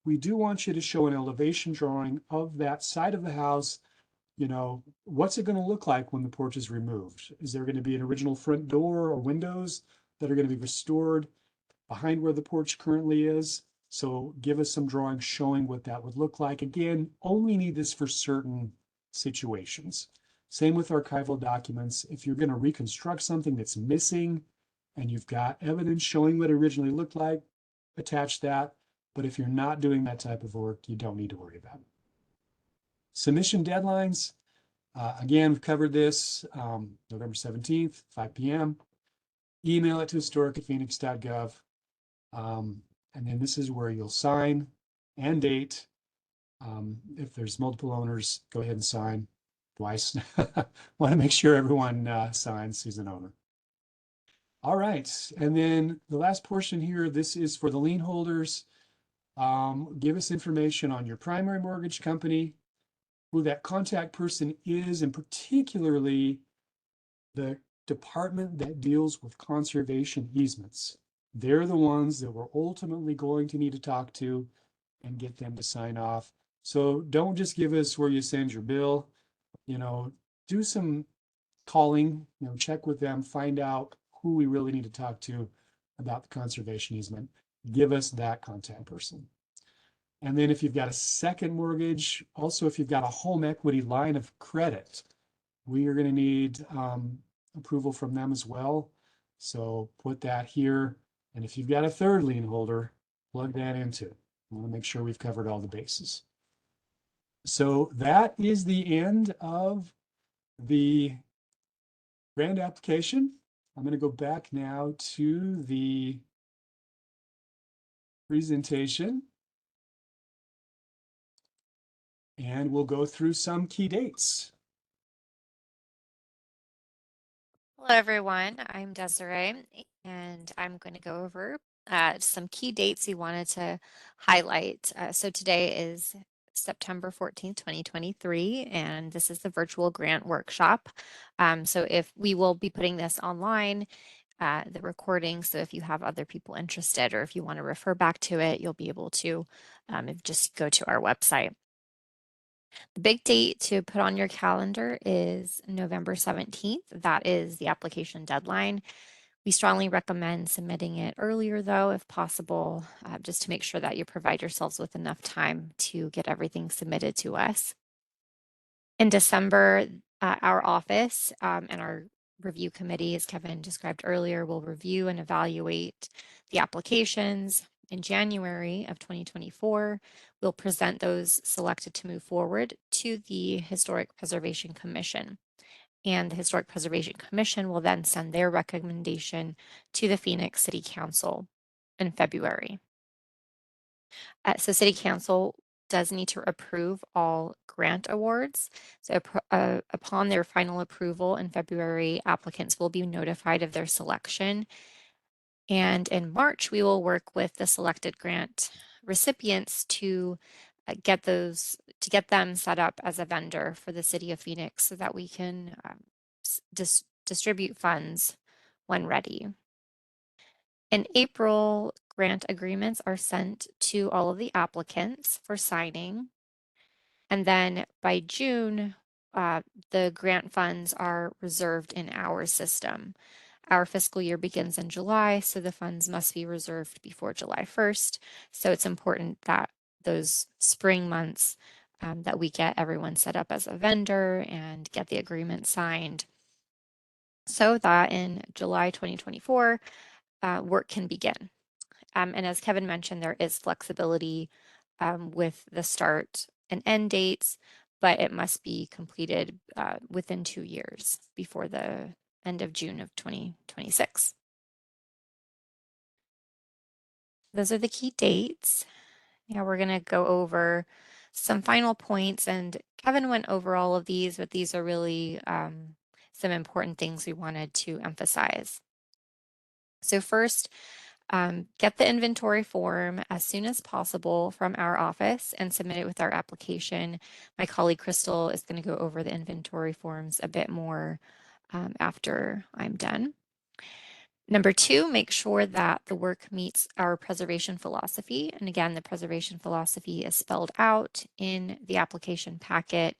we do want you to show an elevation drawing of that side of the house. What's it going to look like when the porch is removed? Is there going to be an original front door or windows that are going to be restored behind where the porch currently is? So give us some drawings showing what that would look like. Again, only need this for certain situations. Same with archival documents. If you're going to reconstruct something that's missing and you've got evidence showing what it originally looked like, attach that. But if you're not doing that type of work, you don't need to worry about it. Submission deadlines. Again, we've covered this, November 17th, 5 p.m. Email it to historic@Phoenix.gov. And then this is where you'll sign and date. If there's multiple owners, go ahead and sign twice. Want to make sure everyone signs who's an owner. All right, and then the last portion here, this is for the lien holders. Give us information on your primary mortgage company, who that contact person is, and particularly the department that deals with conservation easements. They're the ones that we're ultimately going to need to talk to and get them to sign off. So don't just give us where you send your bill. Do some calling, check with them, find out who we really need to talk to about the conservation easement. Give us that contact person. And then if you've got a second mortgage, also if you've got a home equity line of credit, we are going to need approval from them as well. So put that here. And if you've got a third lien holder, plug that into it. We want to make sure we've covered all the bases. So that is the end of the grant application. I'm going to go back now to the presentation. And we'll go through some key dates. Hello, everyone. I'm Desiree, and I'm going to go over some key dates we wanted to highlight. So today is September 14th, 2023, and this is the virtual grant workshop. So if we will be putting this online, the recording, so if you have other people interested or if you want to refer back to it, you'll be able to just go to our website. The big date to put on your calendar is November 17th. That is the application deadline. We strongly recommend submitting it earlier, though, if possible, just to make sure that you provide yourselves with enough time to get everything submitted to us. In December, our office and our review committee, as Kevin described earlier, will review and evaluate the applications. In January of 2024, we'll present those selected to move forward to the Historic Preservation Commission. And the Historic Preservation Commission will then send their recommendation to the Phoenix City Council in February. So City Council does need to approve all grant awards. So upon their final approval in February, applicants will be notified of their selection. And in March, we will work with the selected grant recipients to get them set up as a vendor for the City of Phoenix so that we can distribute funds when ready. In April, grant agreements are sent to all of the applicants for signing. And then by June, the grant funds are reserved in our system. Our fiscal year begins in July, so the funds must be reserved before July 1st. So it's important that those spring months that we get everyone set up as a vendor and get the agreement signed so that in July 2024, work can begin. And as Kevin mentioned, there is flexibility with the start and end dates, but it must be completed within 2 years before the end of June of 2026. Those are the key dates. Now we're going to go over some final points, and Kevin went over all of these, but these are really some important things we wanted to emphasize. So first, get the inventory form as soon as possible from our office and submit it with our application. My colleague Crystal is going to go over the inventory forms a bit more after I'm done. Number two, make sure that the work meets our preservation philosophy. And again, the preservation philosophy is spelled out in the application packet.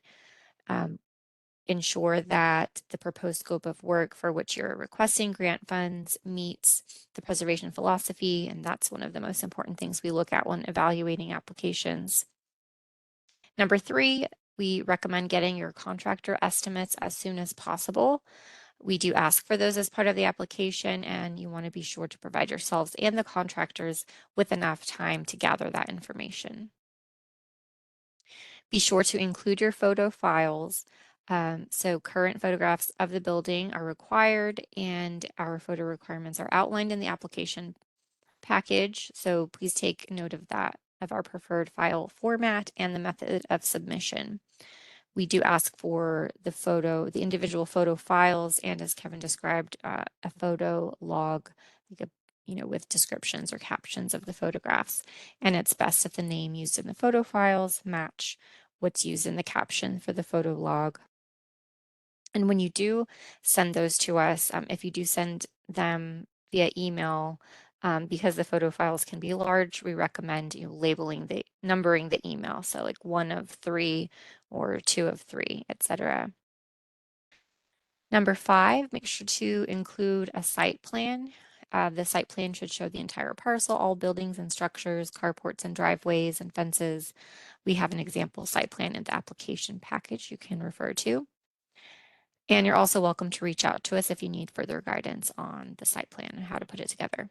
Ensure that the proposed scope of work for which you're requesting grant funds meets the preservation philosophy, and that's one of the most important things we look at when evaluating applications. Number three, we recommend getting your contractor estimates as soon as possible. We do ask for those as part of the application, and you want to be sure to provide yourselves and the contractors with enough time to gather that information. Be sure to include your photo files. So current photographs of the building are required, and our photo requirements are outlined in the application package. So please take note of that, of our preferred file format and the method of submission. We do ask for the individual photo files, and as Kevin described, a photo log, like with descriptions or captions of the photographs. And it's best if the name used in the photo files match what's used in the caption for the photo log. And when you do send those to us, if you do send them via email, because the photo files can be large, we recommend numbering the email. So like 1 of 3 or 2 of 3, etc. Number 5, make sure to include a site plan. The site plan should show the entire parcel, all buildings and structures, carports and driveways and fences. We have an example site plan in the application package you can refer to. And you're also welcome to reach out to us if you need further guidance on the site plan and how to put it together.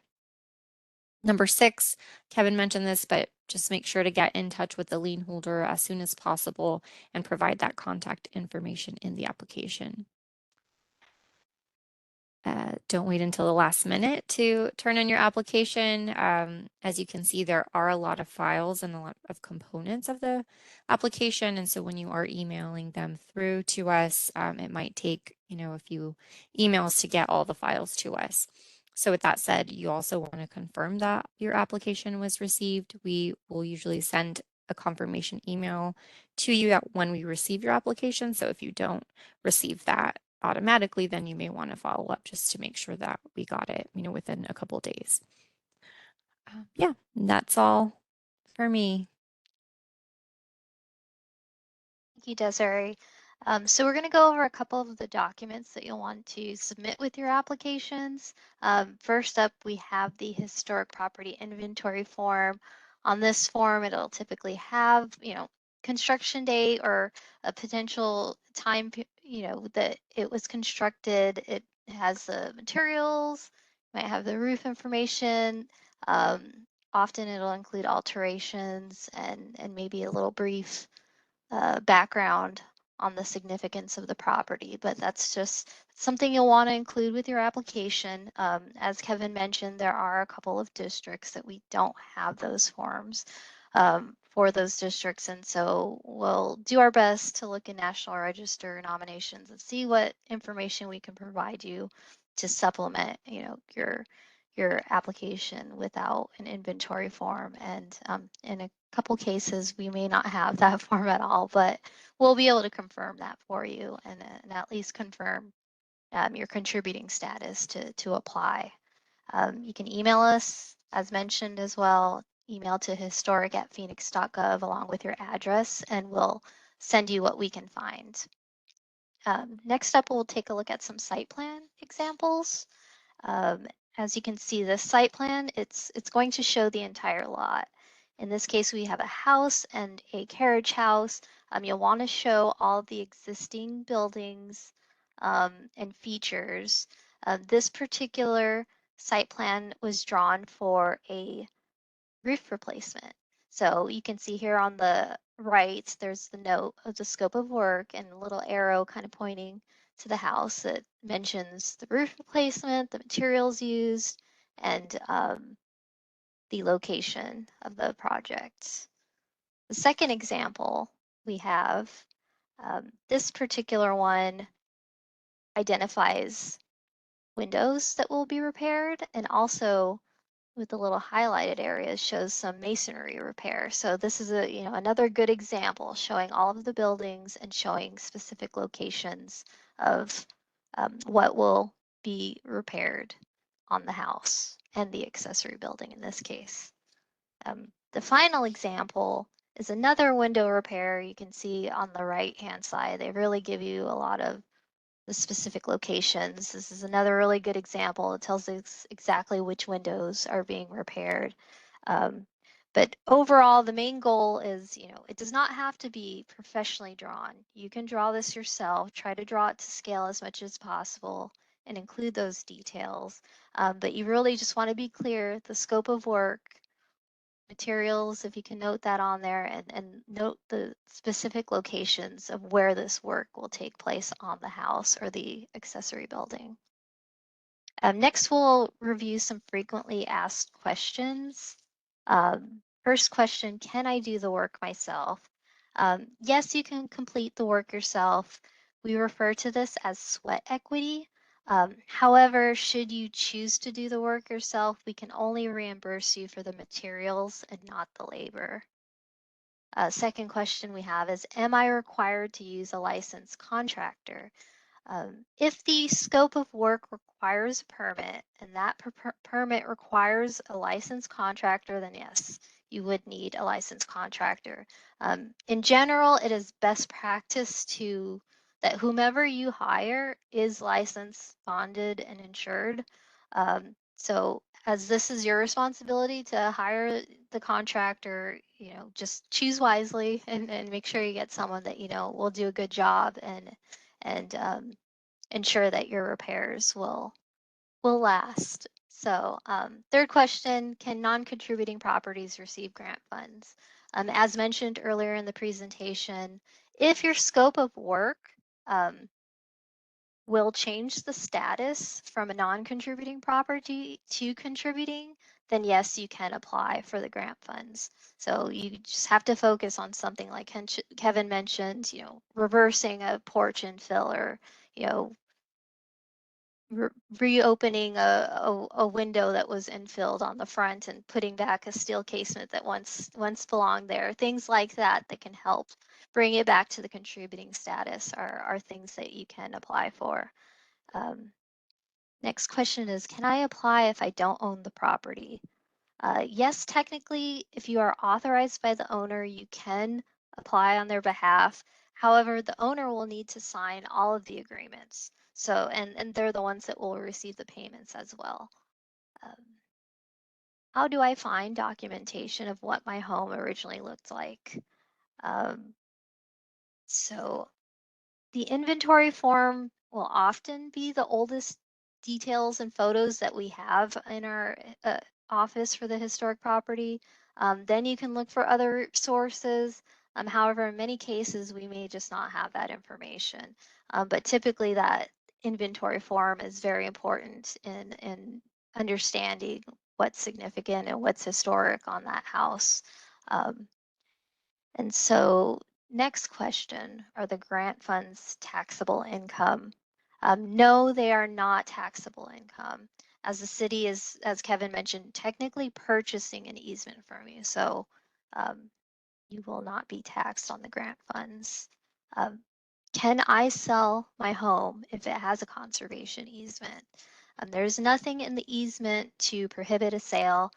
Number 6, Kevin mentioned this, but just make sure to get in touch with the lien holder as soon as possible and provide that contact information in the application. Don't wait until the last minute to turn in your application. As you can see, there are a lot of files and a lot of components of the application. And so when you are emailing them through to us, it might take, a few emails to get all the files to us. So with that said, you also want to confirm that your application was received. We will usually send a confirmation email to you when we receive your application. So if you don't receive that automatically, then you may want to follow up just to make sure that we got it, within a couple days. Yeah, that's all for me. Thank you, Desiree. So we're going to go over a couple of the documents that you'll want to submit with your applications. First up, we have the historic property inventory form. On this form, it'll typically have, construction date or a potential time, that it was constructed. It has the materials, might have the roof information. Often it'll include alterations and maybe a little brief background on the significance of the property, but that's just something you'll want to include with your application. As Kevin mentioned, there are a couple of districts that we don't have those forms for those districts, and so we'll do our best to look in National Register nominations and see what information we can provide you to supplement, your application without an inventory form. And in a couple cases, we may not have that form at all, but we'll be able to confirm that for you and at least confirm your contributing status to apply. You can email us, as mentioned as well, email to historic@phoenix.gov along with your address, and we'll send you what we can find. Next up, we'll take a look at some site plan examples. As you can see, this site plan, it's going to show the entire lot. In this case, we have a house and a carriage house. You'll want to show all the existing buildings and features. This particular site plan was drawn for a roof replacement. So you can see here on the right, there's the note of the scope of work and a little arrow kind of pointing to the house that mentions the roof replacement, the materials used, and the location of the project. The second example we have, this particular one identifies windows that will be repaired, and also with the little highlighted areas shows some masonry repair. So this is another good example showing all of the buildings and showing specific locations of what will be repaired on the house and the accessory building in this case. The final example is another window repair. You can see on the right hand side, they really give you a lot of the specific locations. This is another really good example. It tells us exactly which windows are being repaired. But overall, the main goal is, it does not have to be professionally drawn. You can draw this yourself, try to draw it to scale as much as possible and include those details. But you really just want to be clear the scope of work, materials, if you can note that on there, and note the specific locations of where this work will take place on the house or the accessory building. Next, we'll review some frequently asked questions. First question, can I do the work myself? Yes, you can complete the work yourself. We refer to this as sweat equity. However, should you choose to do the work yourself, we can only reimburse you for the materials and not the labor. Second question we have is, am I required to use a licensed contractor? If the scope of work requires a permit and that permit requires a licensed contractor, then yes, you would need a licensed contractor. In general, it is best practice that whomever you hire is licensed, bonded, and insured. So as this is your responsibility to hire the contractor, just choose wisely and make sure you get someone that, will do a good job and ensure that your repairs will last. So third question, can non-contributing properties receive grant funds? As mentioned earlier in the presentation, if your scope of work will change the status from a non-contributing property to contributing, then yes, you can apply for the grant funds. So you just have to focus on something like Kevin mentioned, reversing a porch infill or, reopening a window that was infilled on the front and putting back a steel casement that once belonged there. Things like that can help bring it back to the contributing status are things that you can apply for. Next question is, can I apply if I don't own the property? Yes, technically, if you are authorized by the owner, you can apply on their behalf. However, the owner will need to sign all of the agreements. So, and they're the ones that will receive the payments as well. How do I find documentation of what my home originally looked like? So the inventory form will often be the oldest details and photos that we have in our office for the historic property. Then you can look for other sources. However, in many cases, we may just not have that information. But typically that inventory form is very important in understanding what's significant and what's historic on that house. And so next question, are the grant funds taxable income? No, they are not taxable income. As the city is, as Kevin mentioned, technically purchasing an easement from you. So you will not be taxed on the grant funds. Can I sell my home if it has a conservation easement? There's nothing in the easement to prohibit a sale,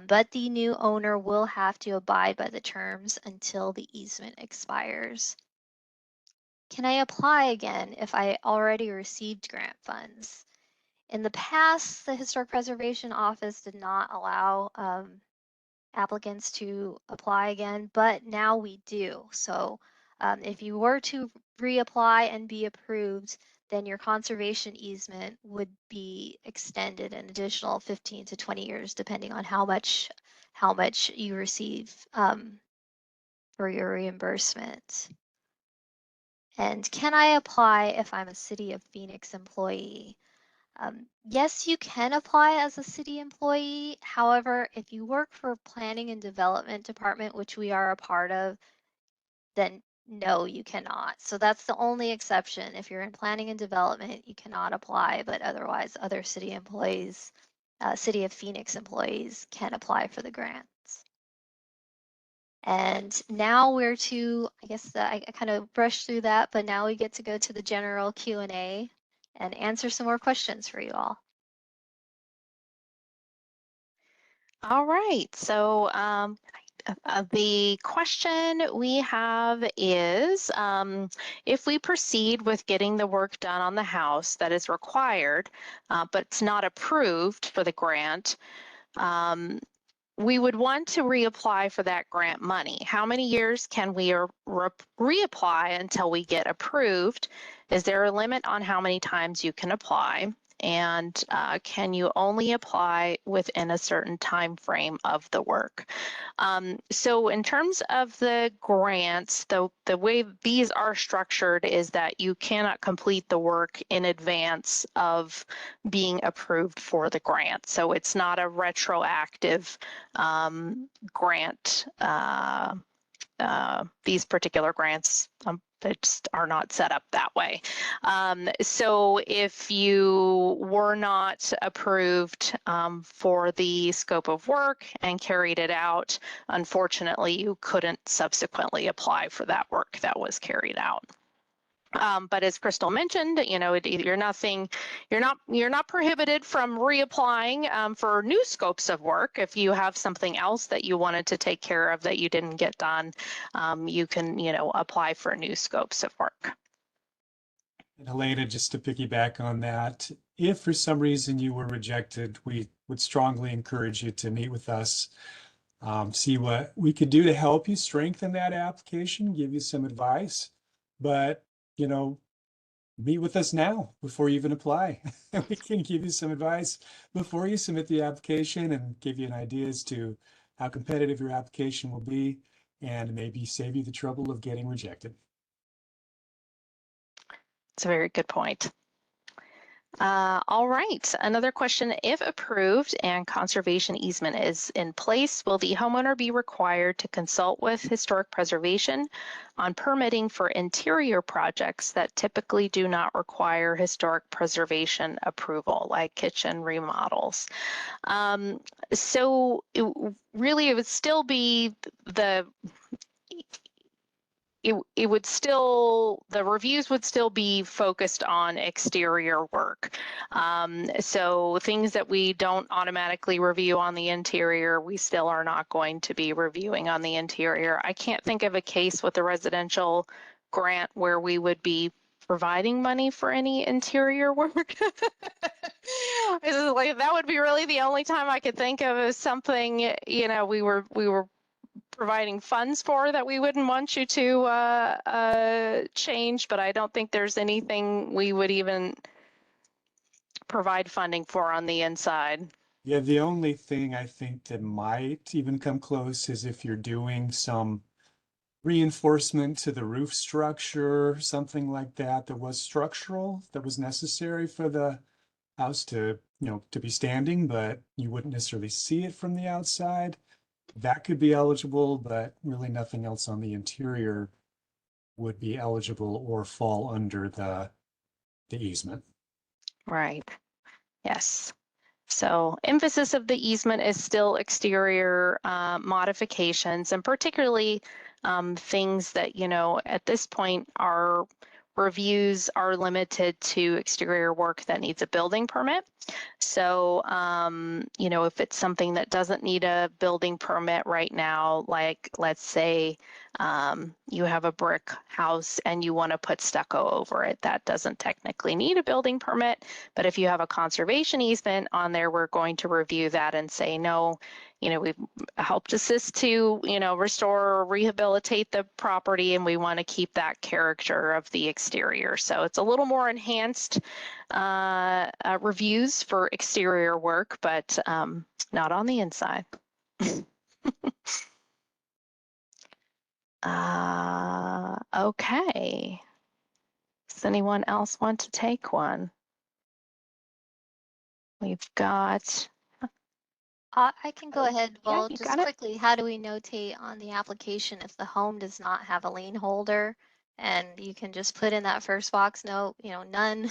but the new owner will have to abide by the terms until the easement expires. Can I apply again if I already received grant funds? In the past, the Historic Preservation Office did not allow applicants to apply again, but now we do. So if you were to reapply and be approved, then your conservation easement would be extended an additional 15 to 20 years, depending on how much you receive for your reimbursement. And can I apply if I'm a City of Phoenix employee? Yes, you can apply as a city employee. However, if you work for planning and development department, which we are a part of, then no, you cannot. So that's the only exception. If you're in planning and development, you cannot apply, but otherwise other city employees, City of Phoenix employees can apply for the grants. And now we're to, I guess I kind of brushed through that, but now we get to go to the general Q&A and answer some more questions for you all. All right, so the question we have is, if we proceed with getting the work done on the house that is required, but it's not approved for the grant, we would want to reapply for that grant money. How many years can we reapply until we get approved? Is there a limit on how many times you can apply? And can you only apply within a certain time frame of the work? So in terms of the grants, the way these are structured is that you cannot complete the work in advance of being approved for the grant. So it's not a retroactive grant. These particular grants they just are not set up that way. So if you were not approved for the scope of work and carried it out, unfortunately, you couldn't subsequently apply for that work that was carried out. But as Crystal mentioned, you know, you're not prohibited from reapplying for new scopes of work. If you have something else that you wanted to take care of that you didn't get done, you can, you know, apply for new scopes of work. And Elena, just to piggyback on that, if for some reason you were rejected, we would strongly encourage you to meet with us, see what we could do to help you strengthen that application, give you some advice. But, you know, meet with us now before you even apply. We can give you some advice before you submit the application and give you an idea as to how competitive your application will be and maybe save you the trouble of getting rejected. It's a very good point. All right, another question. If approved and conservation easement is in place, will the homeowner be required to consult with historic preservation on permitting for interior projects that typically do not require historic preservation approval, like kitchen remodels? So really, it would still be it would still, the reviews would still be focused on exterior work. So things that we don't automatically review on the interior, we still are not going to be reviewing on the interior. I can't think of a case with a residential grant where we would be providing money for any interior work. Like, that would be really the only time I could think of as something, you know, we were providing funds for that we wouldn't want you to change, but I don't think there's anything we would even provide funding for on the inside. Yeah, the only thing I think that might even come close is if you're doing some reinforcement to the roof structure, something like that, that was structural, that was necessary for the house to, to be standing, but you wouldn't necessarily see it from the outside. That could be eligible, but really nothing else on the interior would be eligible or fall under the easement. Right. Yes. So emphasis of the easement is still exterior modifications, and particularly things that, at this point our reviews are limited to exterior work that needs a building permit. So, if it's something that doesn't need a building permit right now, like let's say you have a brick house and you want to put stucco over it, that doesn't technically need a building permit. But if you have a conservation easement on there, we're going to review that and say, no, we've helped assist to, restore or rehabilitate the property, and we want to keep that character of the exterior. So it's a little more enhanced reviews for exterior work, but not on the inside. Okay. Does anyone else want to take one? We've got. I can go ahead. Yeah, Well, you just got it. quickly, how do we notate on the application if the home does not have a lien holder? And you can just put in that first box, no, none.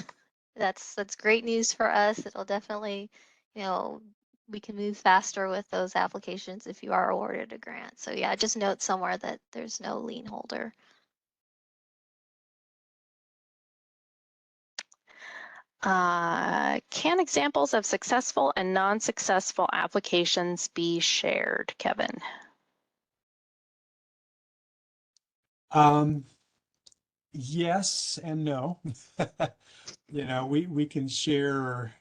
That's great news for us. It'll definitely, we can move faster with those applications if you are awarded a grant. So yeah, just note somewhere that there's no lien holder. Can examples of successful and non-successful applications be shared, Kevin? Yes and no. We can share,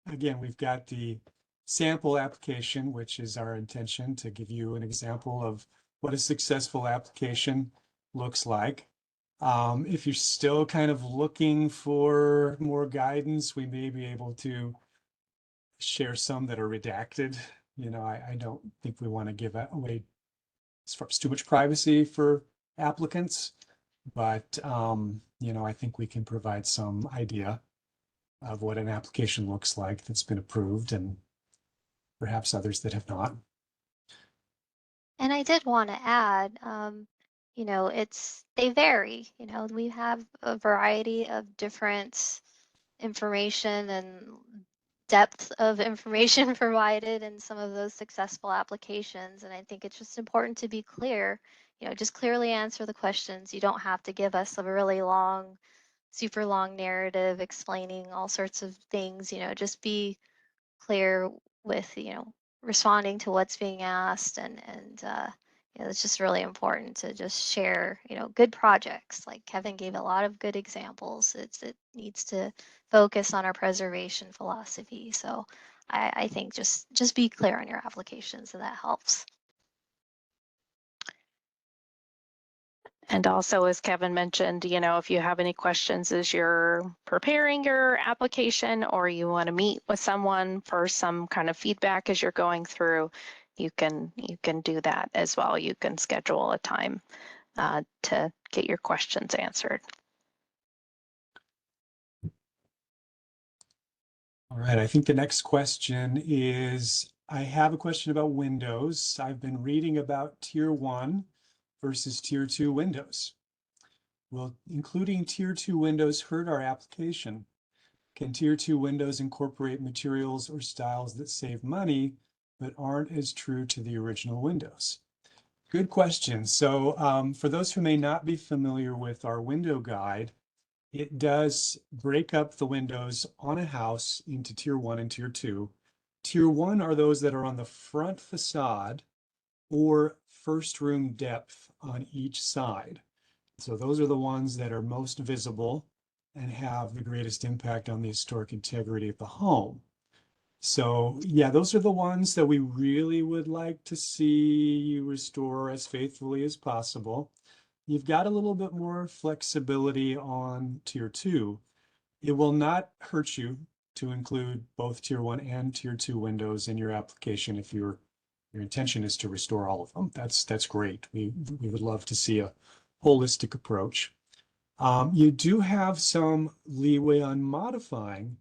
again, we've got the sample application, which is our intention to give you an example of what a successful application looks like. If you're still kind of looking for more guidance, we may be able to share some that are redacted. I don't think we want to give away as far as too much privacy for applicants, but I think we can provide some idea of what an application looks like that's been approved, and perhaps others that have not. And I did want to add, they vary. We have a variety of different information and depth of information provided in some of those successful applications. And I think it's just important to be clear, just clearly answer the questions. You don't have to give us a really long, super long narrative explaining all sorts of things, just be clear with, responding to what's being asked, and it's just really important to just share, good projects. Like Kevin gave a lot of good examples. It needs to focus on our preservation philosophy. So I think just be clear on your application, so that helps. And also, as Kevin mentioned, if you have any questions as you're preparing your application, or you want to meet with someone for some kind of feedback as you're going through, you can do that as well. You can schedule a time to get your questions answered. All right, I think the next question is, I have a question about windows. I've been reading about tier 1 versus tier 2 windows. Will including tier 2 windows hurt our application? Can tier 2 windows incorporate materials or styles that save money but aren't as true to the original windows? Good question. So for those who may not be familiar with our window guide, it does break up the windows on a house into tier 1 and tier 2. Tier 1 are those that are on the front facade or first room depth on each side. So those are the ones that are most visible and have the greatest impact on the historic integrity of the home. So yeah, those are the ones that we really would like to see you restore as faithfully as possible. You've got a little bit more flexibility on tier 2. It will not hurt you to include both tier 1 and tier 2 windows in your application if you're your intention is to restore all of them. That's great. We would love to see a holistic approach. You do have some leeway on modifying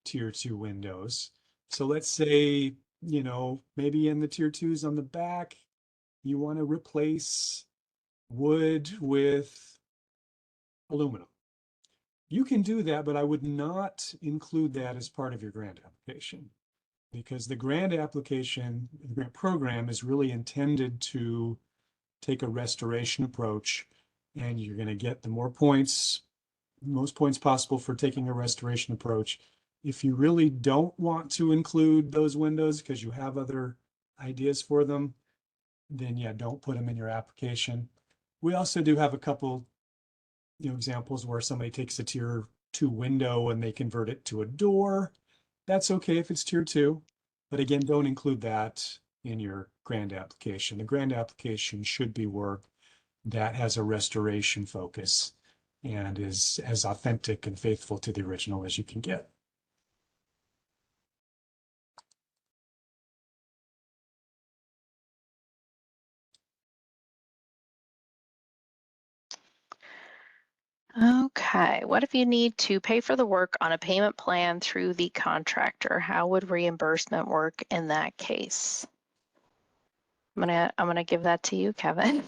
tier 2 windows. So let's say, you know, maybe in the tier 2s on the back, you want to replace wood with aluminum. You can do that, but I would not include that as part of your grant application, because the grant application, the grant program is really intended to take a restoration approach, and you're going to get the most points possible for taking a restoration approach. If you really don't want to include those windows because you have other ideas for them, then yeah, don't put them in your application. We also do have a couple, you know, examples where somebody takes a tier 2 window and they convert it to a door. That's okay if it's tier 2, but again, don't include that in your grant application. The grant application should be work that has a restoration focus and is as authentic and faithful to the original as you can get. Okay, what if you need to pay for the work on a payment plan through the contractor? How would reimbursement work in that case? I'm gonna give that to you, Kevin.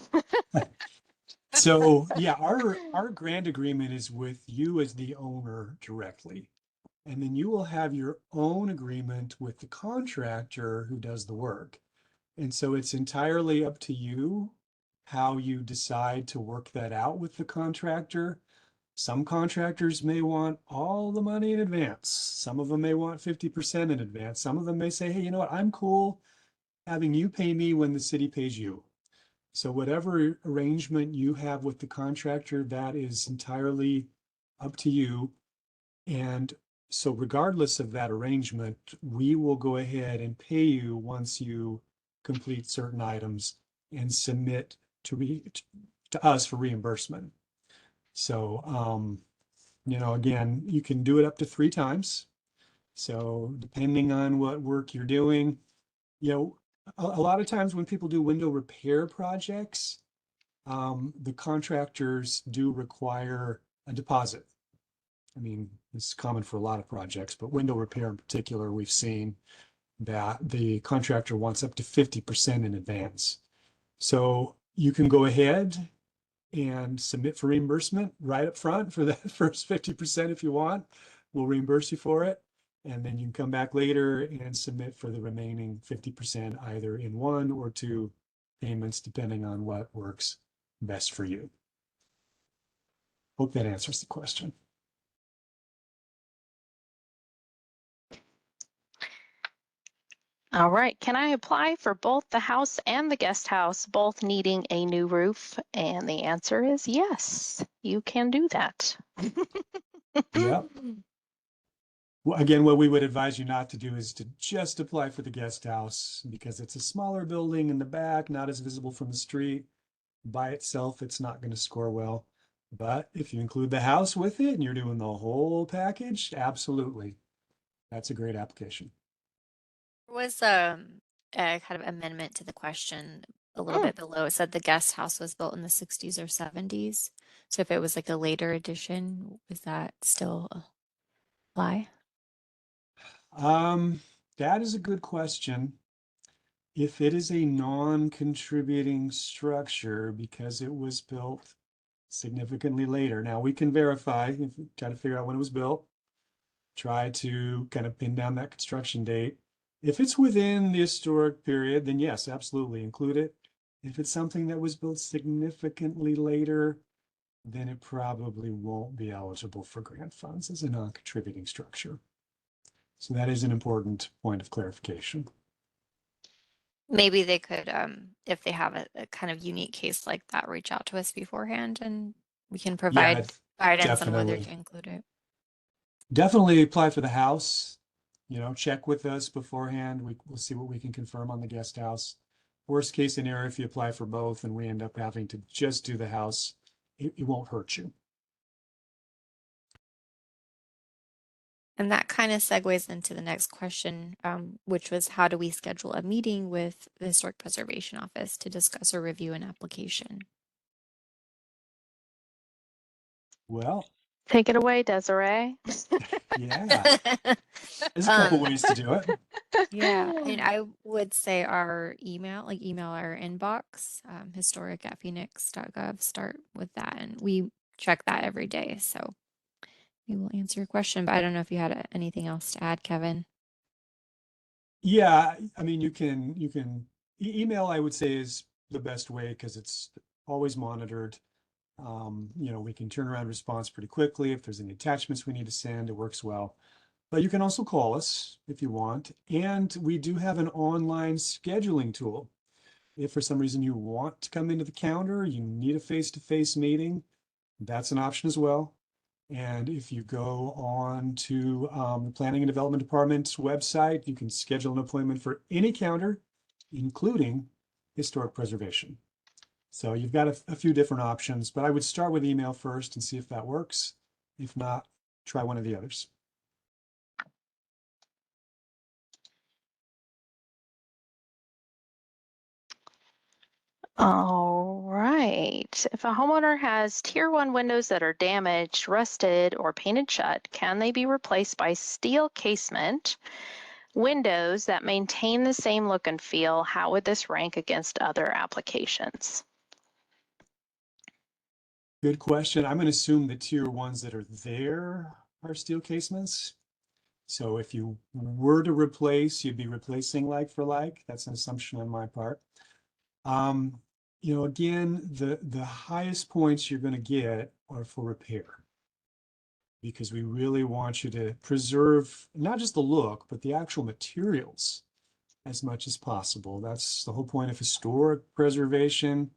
So yeah, our grant agreement is with you as the owner directly. And then you will have your own agreement with the contractor who does the work. And so it's entirely up to you how you decide to work that out with the contractor. Some contractors may want all the money in advance. Some of them may want 50% in advance. Some of them may say, hey, you know what? I'm cool having you pay me when the city pays you. So whatever arrangement you have with the contractor, that is entirely up to you. And so regardless of that arrangement, we will go ahead and pay you once you complete certain items and submit to us for reimbursement. So, you know, again, you can do it up to 3 times. So depending on what work you're doing, you know, a lot of times when people do window repair projects, the contractors do require a deposit. I mean, it's common for a lot of projects, but window repair in particular, we've seen that the contractor wants up to 50% in advance. So you can go ahead and submit for reimbursement right up front for that first 50% if you want. We'll reimburse you for it. And then you can come back later and submit for the remaining 50% either in 1 or 2 payments, depending on what works best for you. Hope that answers the question. All right, can I apply for both the house and the guest house, both needing a new roof? And the answer is yes, you can do that. Yeah. Well, again, what we would advise you not to do is to just apply for the guest house because it's a smaller building in the back, not as visible from the street. By itself, it's not going to score well. But if you include the house with it and you're doing the whole package, absolutely. That's a great application. There was a kind of amendment to the question a little bit below. It said the guest house was built in the 60s or 70s. So if it was like a later addition, was that still apply? That is a good question. If it is a non-contributing structure because it was built significantly later. Now we can verify, if we try to figure out when it was built, try to kind of pin down that construction date. If it's within the historic period, then yes, absolutely include it. If it's something that was built significantly later, then it probably won't be eligible for grant funds as a non-contributing structure. So that is an important point of clarification. Maybe they could, if they have a kind of unique case like that, reach out to us beforehand and we can provide guidance on whether to include it. Definitely apply for the house. You know, check with us beforehand. We'll see what we can confirm on the guest house. Worst case scenario, if you apply for both and we end up having to just do the house, it won't hurt you. And that kind of segues into the next question, which was how do we schedule a meeting with the Historic Preservation Office to discuss or review an application? Well, Take it away, Desiree. yeah, there's a couple ways to do it. Yeah, and I would say our email our inbox, historic@phoenix.gov, start with that. And we check that every day. So we will answer your question, but I don't know if you had anything else to add, Kevin. Yeah, I mean, email, I would say, is the best way because it's always monitored. We can turn around response pretty quickly. If there's any attachments we need to send, it works well. But you can also call us if you want. And we do have an online scheduling tool. If for some reason you want to come into the counter, you need a face-to-face meeting, that's an option as well. And if you go on to the Planning and Development Department's website, you can schedule an appointment for any counter, including historic preservation. So you've got a few different options, but I would start with email first and see if that works. If not, try one of the others. All right. If a homeowner has tier 1 windows that are damaged, rusted, or painted shut, can they be replaced by steel casement windows that maintain the same look and feel? How would this rank against other applications? Good question. I'm going to assume the tier 1s that are there are steel casements. So if you were to replace, you'd be replacing like for like. That's an assumption on my part. Again, the highest points you're going to get are for repair, because we really want you to preserve not just the look, but the actual materials as much as possible. That's the whole point of historic preservation,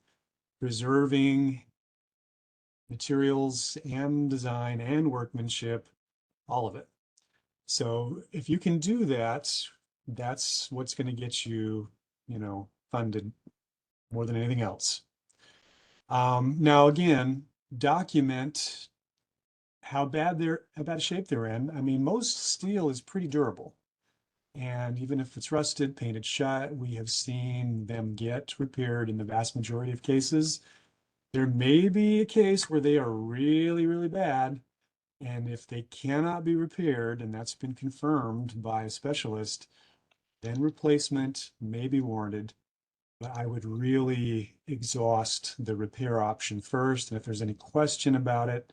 preserving materials and design and workmanship, all of it. So if you can do that, that's what's going to get you, funded more than anything else. Now, again, document how bad a shape they're in. I mean, most steel is pretty durable. And even if it's rusted, painted shut, we have seen them get repaired in the vast majority of cases. There may be a case where they are really, really bad. And if they cannot be repaired, and that's been confirmed by a specialist, then replacement may be warranted. But I would really exhaust the repair option first. And if there's any question about it,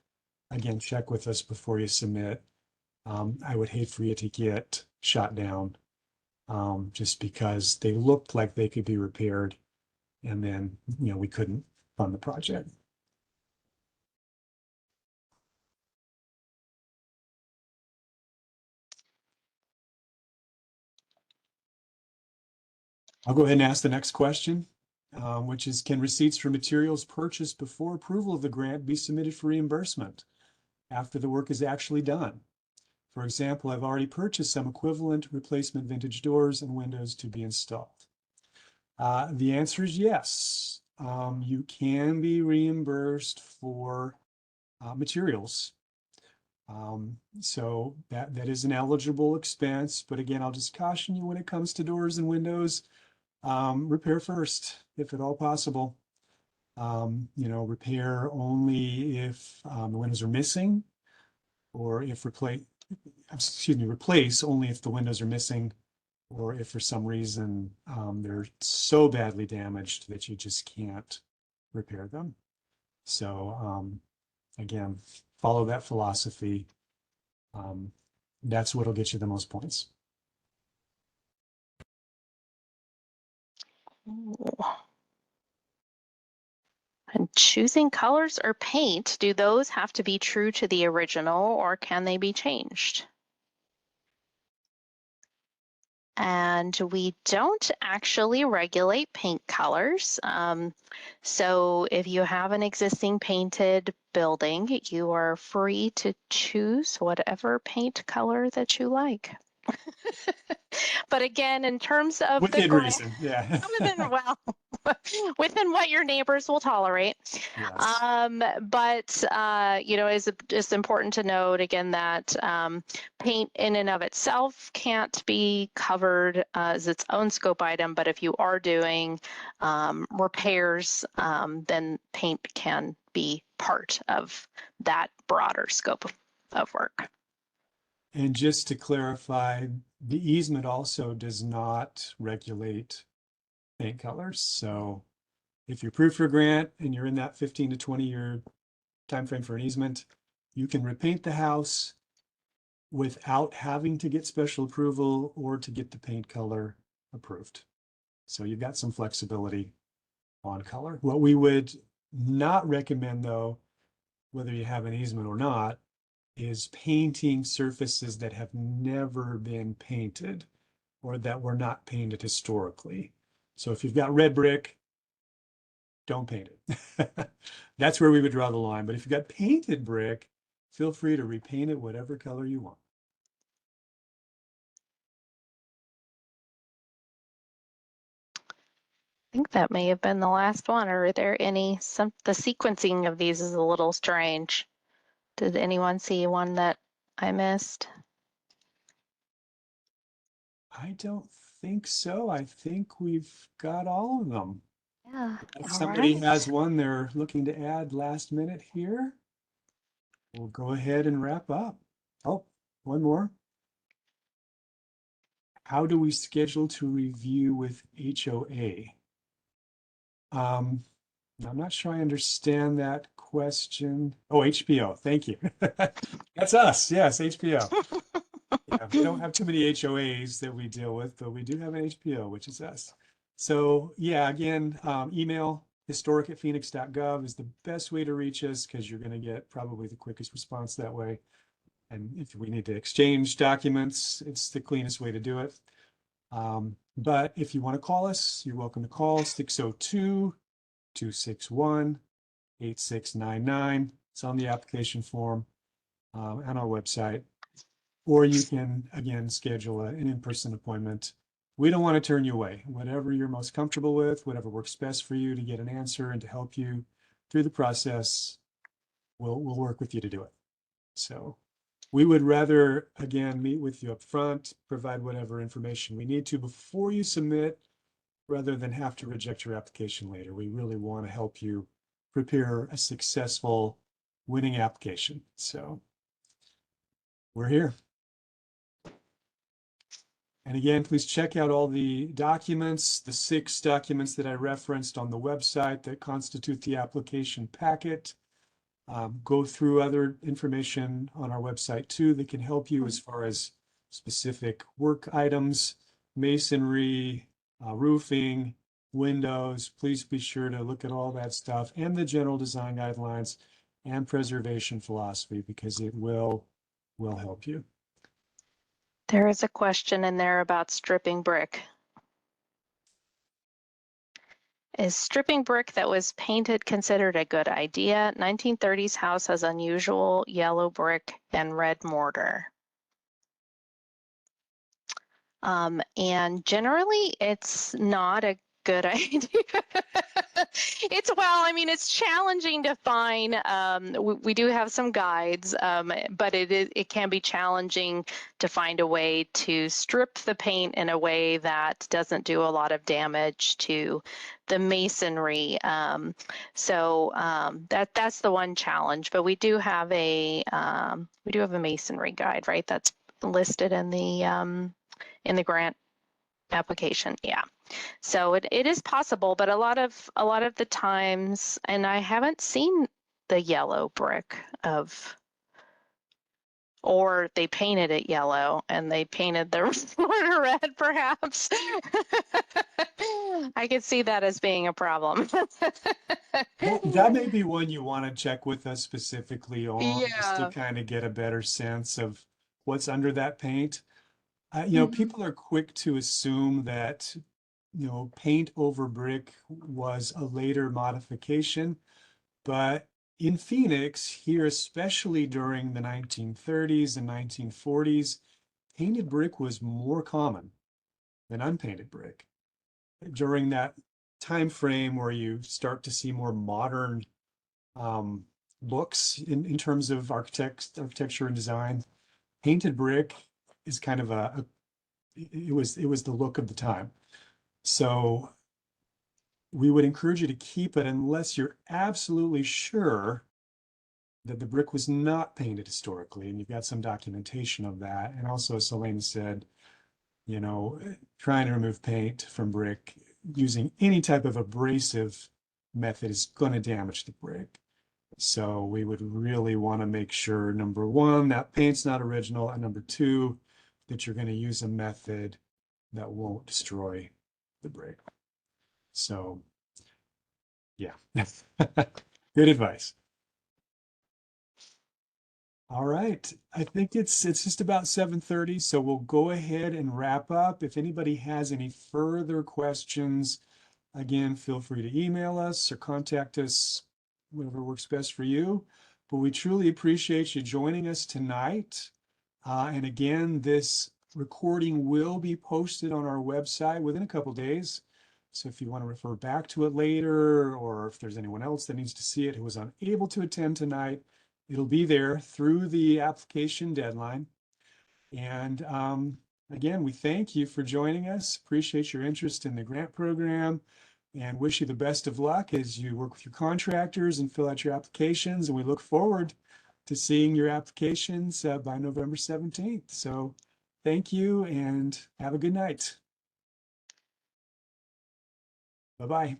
again, check with us before you submit. I would hate for you to get shot down just because they looked like they could be repaired, and then we couldn't fund the project. I'll go ahead and ask the next question, which is, can receipts for materials purchased before approval of the grant be submitted for reimbursement after the work is actually done? For example, I've already purchased some equivalent replacement vintage doors and windows to be installed. The answer is yes. You can be reimbursed for materials. So that is an eligible expense. But again, I'll just caution you when it comes to doors and windows, repair first, if at all possible. Repair only if the windows are missing, or if replace only if the windows are missing, or if for some reason they're so badly damaged that you just can't repair them. So again, follow that philosophy. That's what'll get you the most points. And choosing colors or paint, do those have to be true to the original, or can they be changed? And we don't actually regulate paint colors. So if you have an existing painted building, you are free to choose whatever paint color that you like. But again, in terms of Within the grant, reason, yeah. well, within what your neighbors will tolerate. Yes. But you know, it's important to note again that paint in and of itself can't be covered as its own scope item, but if you are doing repairs, then paint can be part of that broader scope of work. And just to clarify, the easement also does not regulate paint colors. So if you're approved for a grant and you're in that 15 to 20-year timeframe for an easement, you can repaint the house without having to get special approval or to get the paint color approved. So you've got some flexibility on color. What we would not recommend, though, whether you have an easement or not, is painting surfaces that have never been painted or that were not painted historically. So if you've got red brick, don't paint it. That's where we would draw the line. But if you've got painted brick, feel free to repaint it whatever color you want. I think that may have been the last one. Or are there any, the sequencing of these is a little strange. Did anyone see one that I missed? I don't think so. I think we've got all of them. Yeah. If All somebody right. has one they're looking to add last minute here, we'll go ahead and wrap up. Oh, one more. How do we schedule to review with HOA? I'm not sure I understand that question. Oh, HPO, thank you. That's us, yes, HPO. Yeah, we don't have too many HOAs that we deal with, but we do have an HPO, which is us. So yeah, again, email historic@phoenix.gov is the best way to reach us because you're going to get probably the quickest response that way. And if we need to exchange documents, it's the cleanest way to do it. But if you want to call us, you're welcome to call 602-261-8699. It's on the application form on our website. Or you can, again, schedule an in-person appointment. We don't want to turn you away. Whatever you're most comfortable with, whatever works best for you to get an answer and to help you through the process, we'll work with you to do it. So we would rather, again, meet with you up front, provide whatever information we need to before you submit, rather than have to reject your application later. We really want to help you prepare a successful winning application. So we're here. And again, please check out all the documents, the 6 documents that I referenced on the website that constitute the application packet. Go through other information on our website too that can help you as far as specific work items, masonry, roofing, windows. Please be sure to look at all that stuff and the general design guidelines and preservation philosophy because it will help you. There is a question in there about stripping brick. Is stripping brick that was painted considered a good idea? 1930s house has unusual yellow brick and red mortar. And generally it's not a good idea. Well, I mean, it's challenging to find. We do have some guides, but it can be challenging to find a way to strip the paint in a way that doesn't do a lot of damage to the masonry. So that's the one challenge. But we do have a masonry guide, right? That's listed in the grant application. Yeah. So it is possible, but a lot of the times, and I haven't seen the yellow brick or they painted it yellow and they painted the mortar red, perhaps. I could see that as being a problem. Well, that may be one you want to check with us specifically on, just to Yeah. kind of get a better sense of what's under that paint. Mhm. People are quick to assume that, paint over brick was a later modification, but in Phoenix, here, especially during the 1930s and 1940s, painted brick was more common than unpainted brick. During that time frame where you start to see more modern looks in terms of architecture and design. Painted brick is kind of it was the look of the time. So we would encourage you to keep it unless you're absolutely sure that the brick was not painted historically, and you've got some documentation of that. And also, as Selena said, you know, trying to remove paint from brick using any type of abrasive method is going to damage the brick. So we would really want to make sure, number one, that paint's not original, and number two, that you're going to use a method that won't destroy the brick. So yeah, good advice. All right, I think it's just about 7:30, so we'll go ahead and wrap up. If anybody has any further questions, again, feel free to email us or contact us, whatever works best for you. But we truly appreciate you joining us tonight. And again, this recording will be posted on our website within a couple days. So if you want to refer back to it later, or if there's anyone else that needs to see it who was unable to attend tonight, it'll be there through the application deadline. And again, we thank you for joining us. Appreciate your interest in the grant program and wish you the best of luck as you work with your contractors and fill out your applications. And we look forward to seeing your applications by November 17th. So thank you and have a good night. Bye-bye.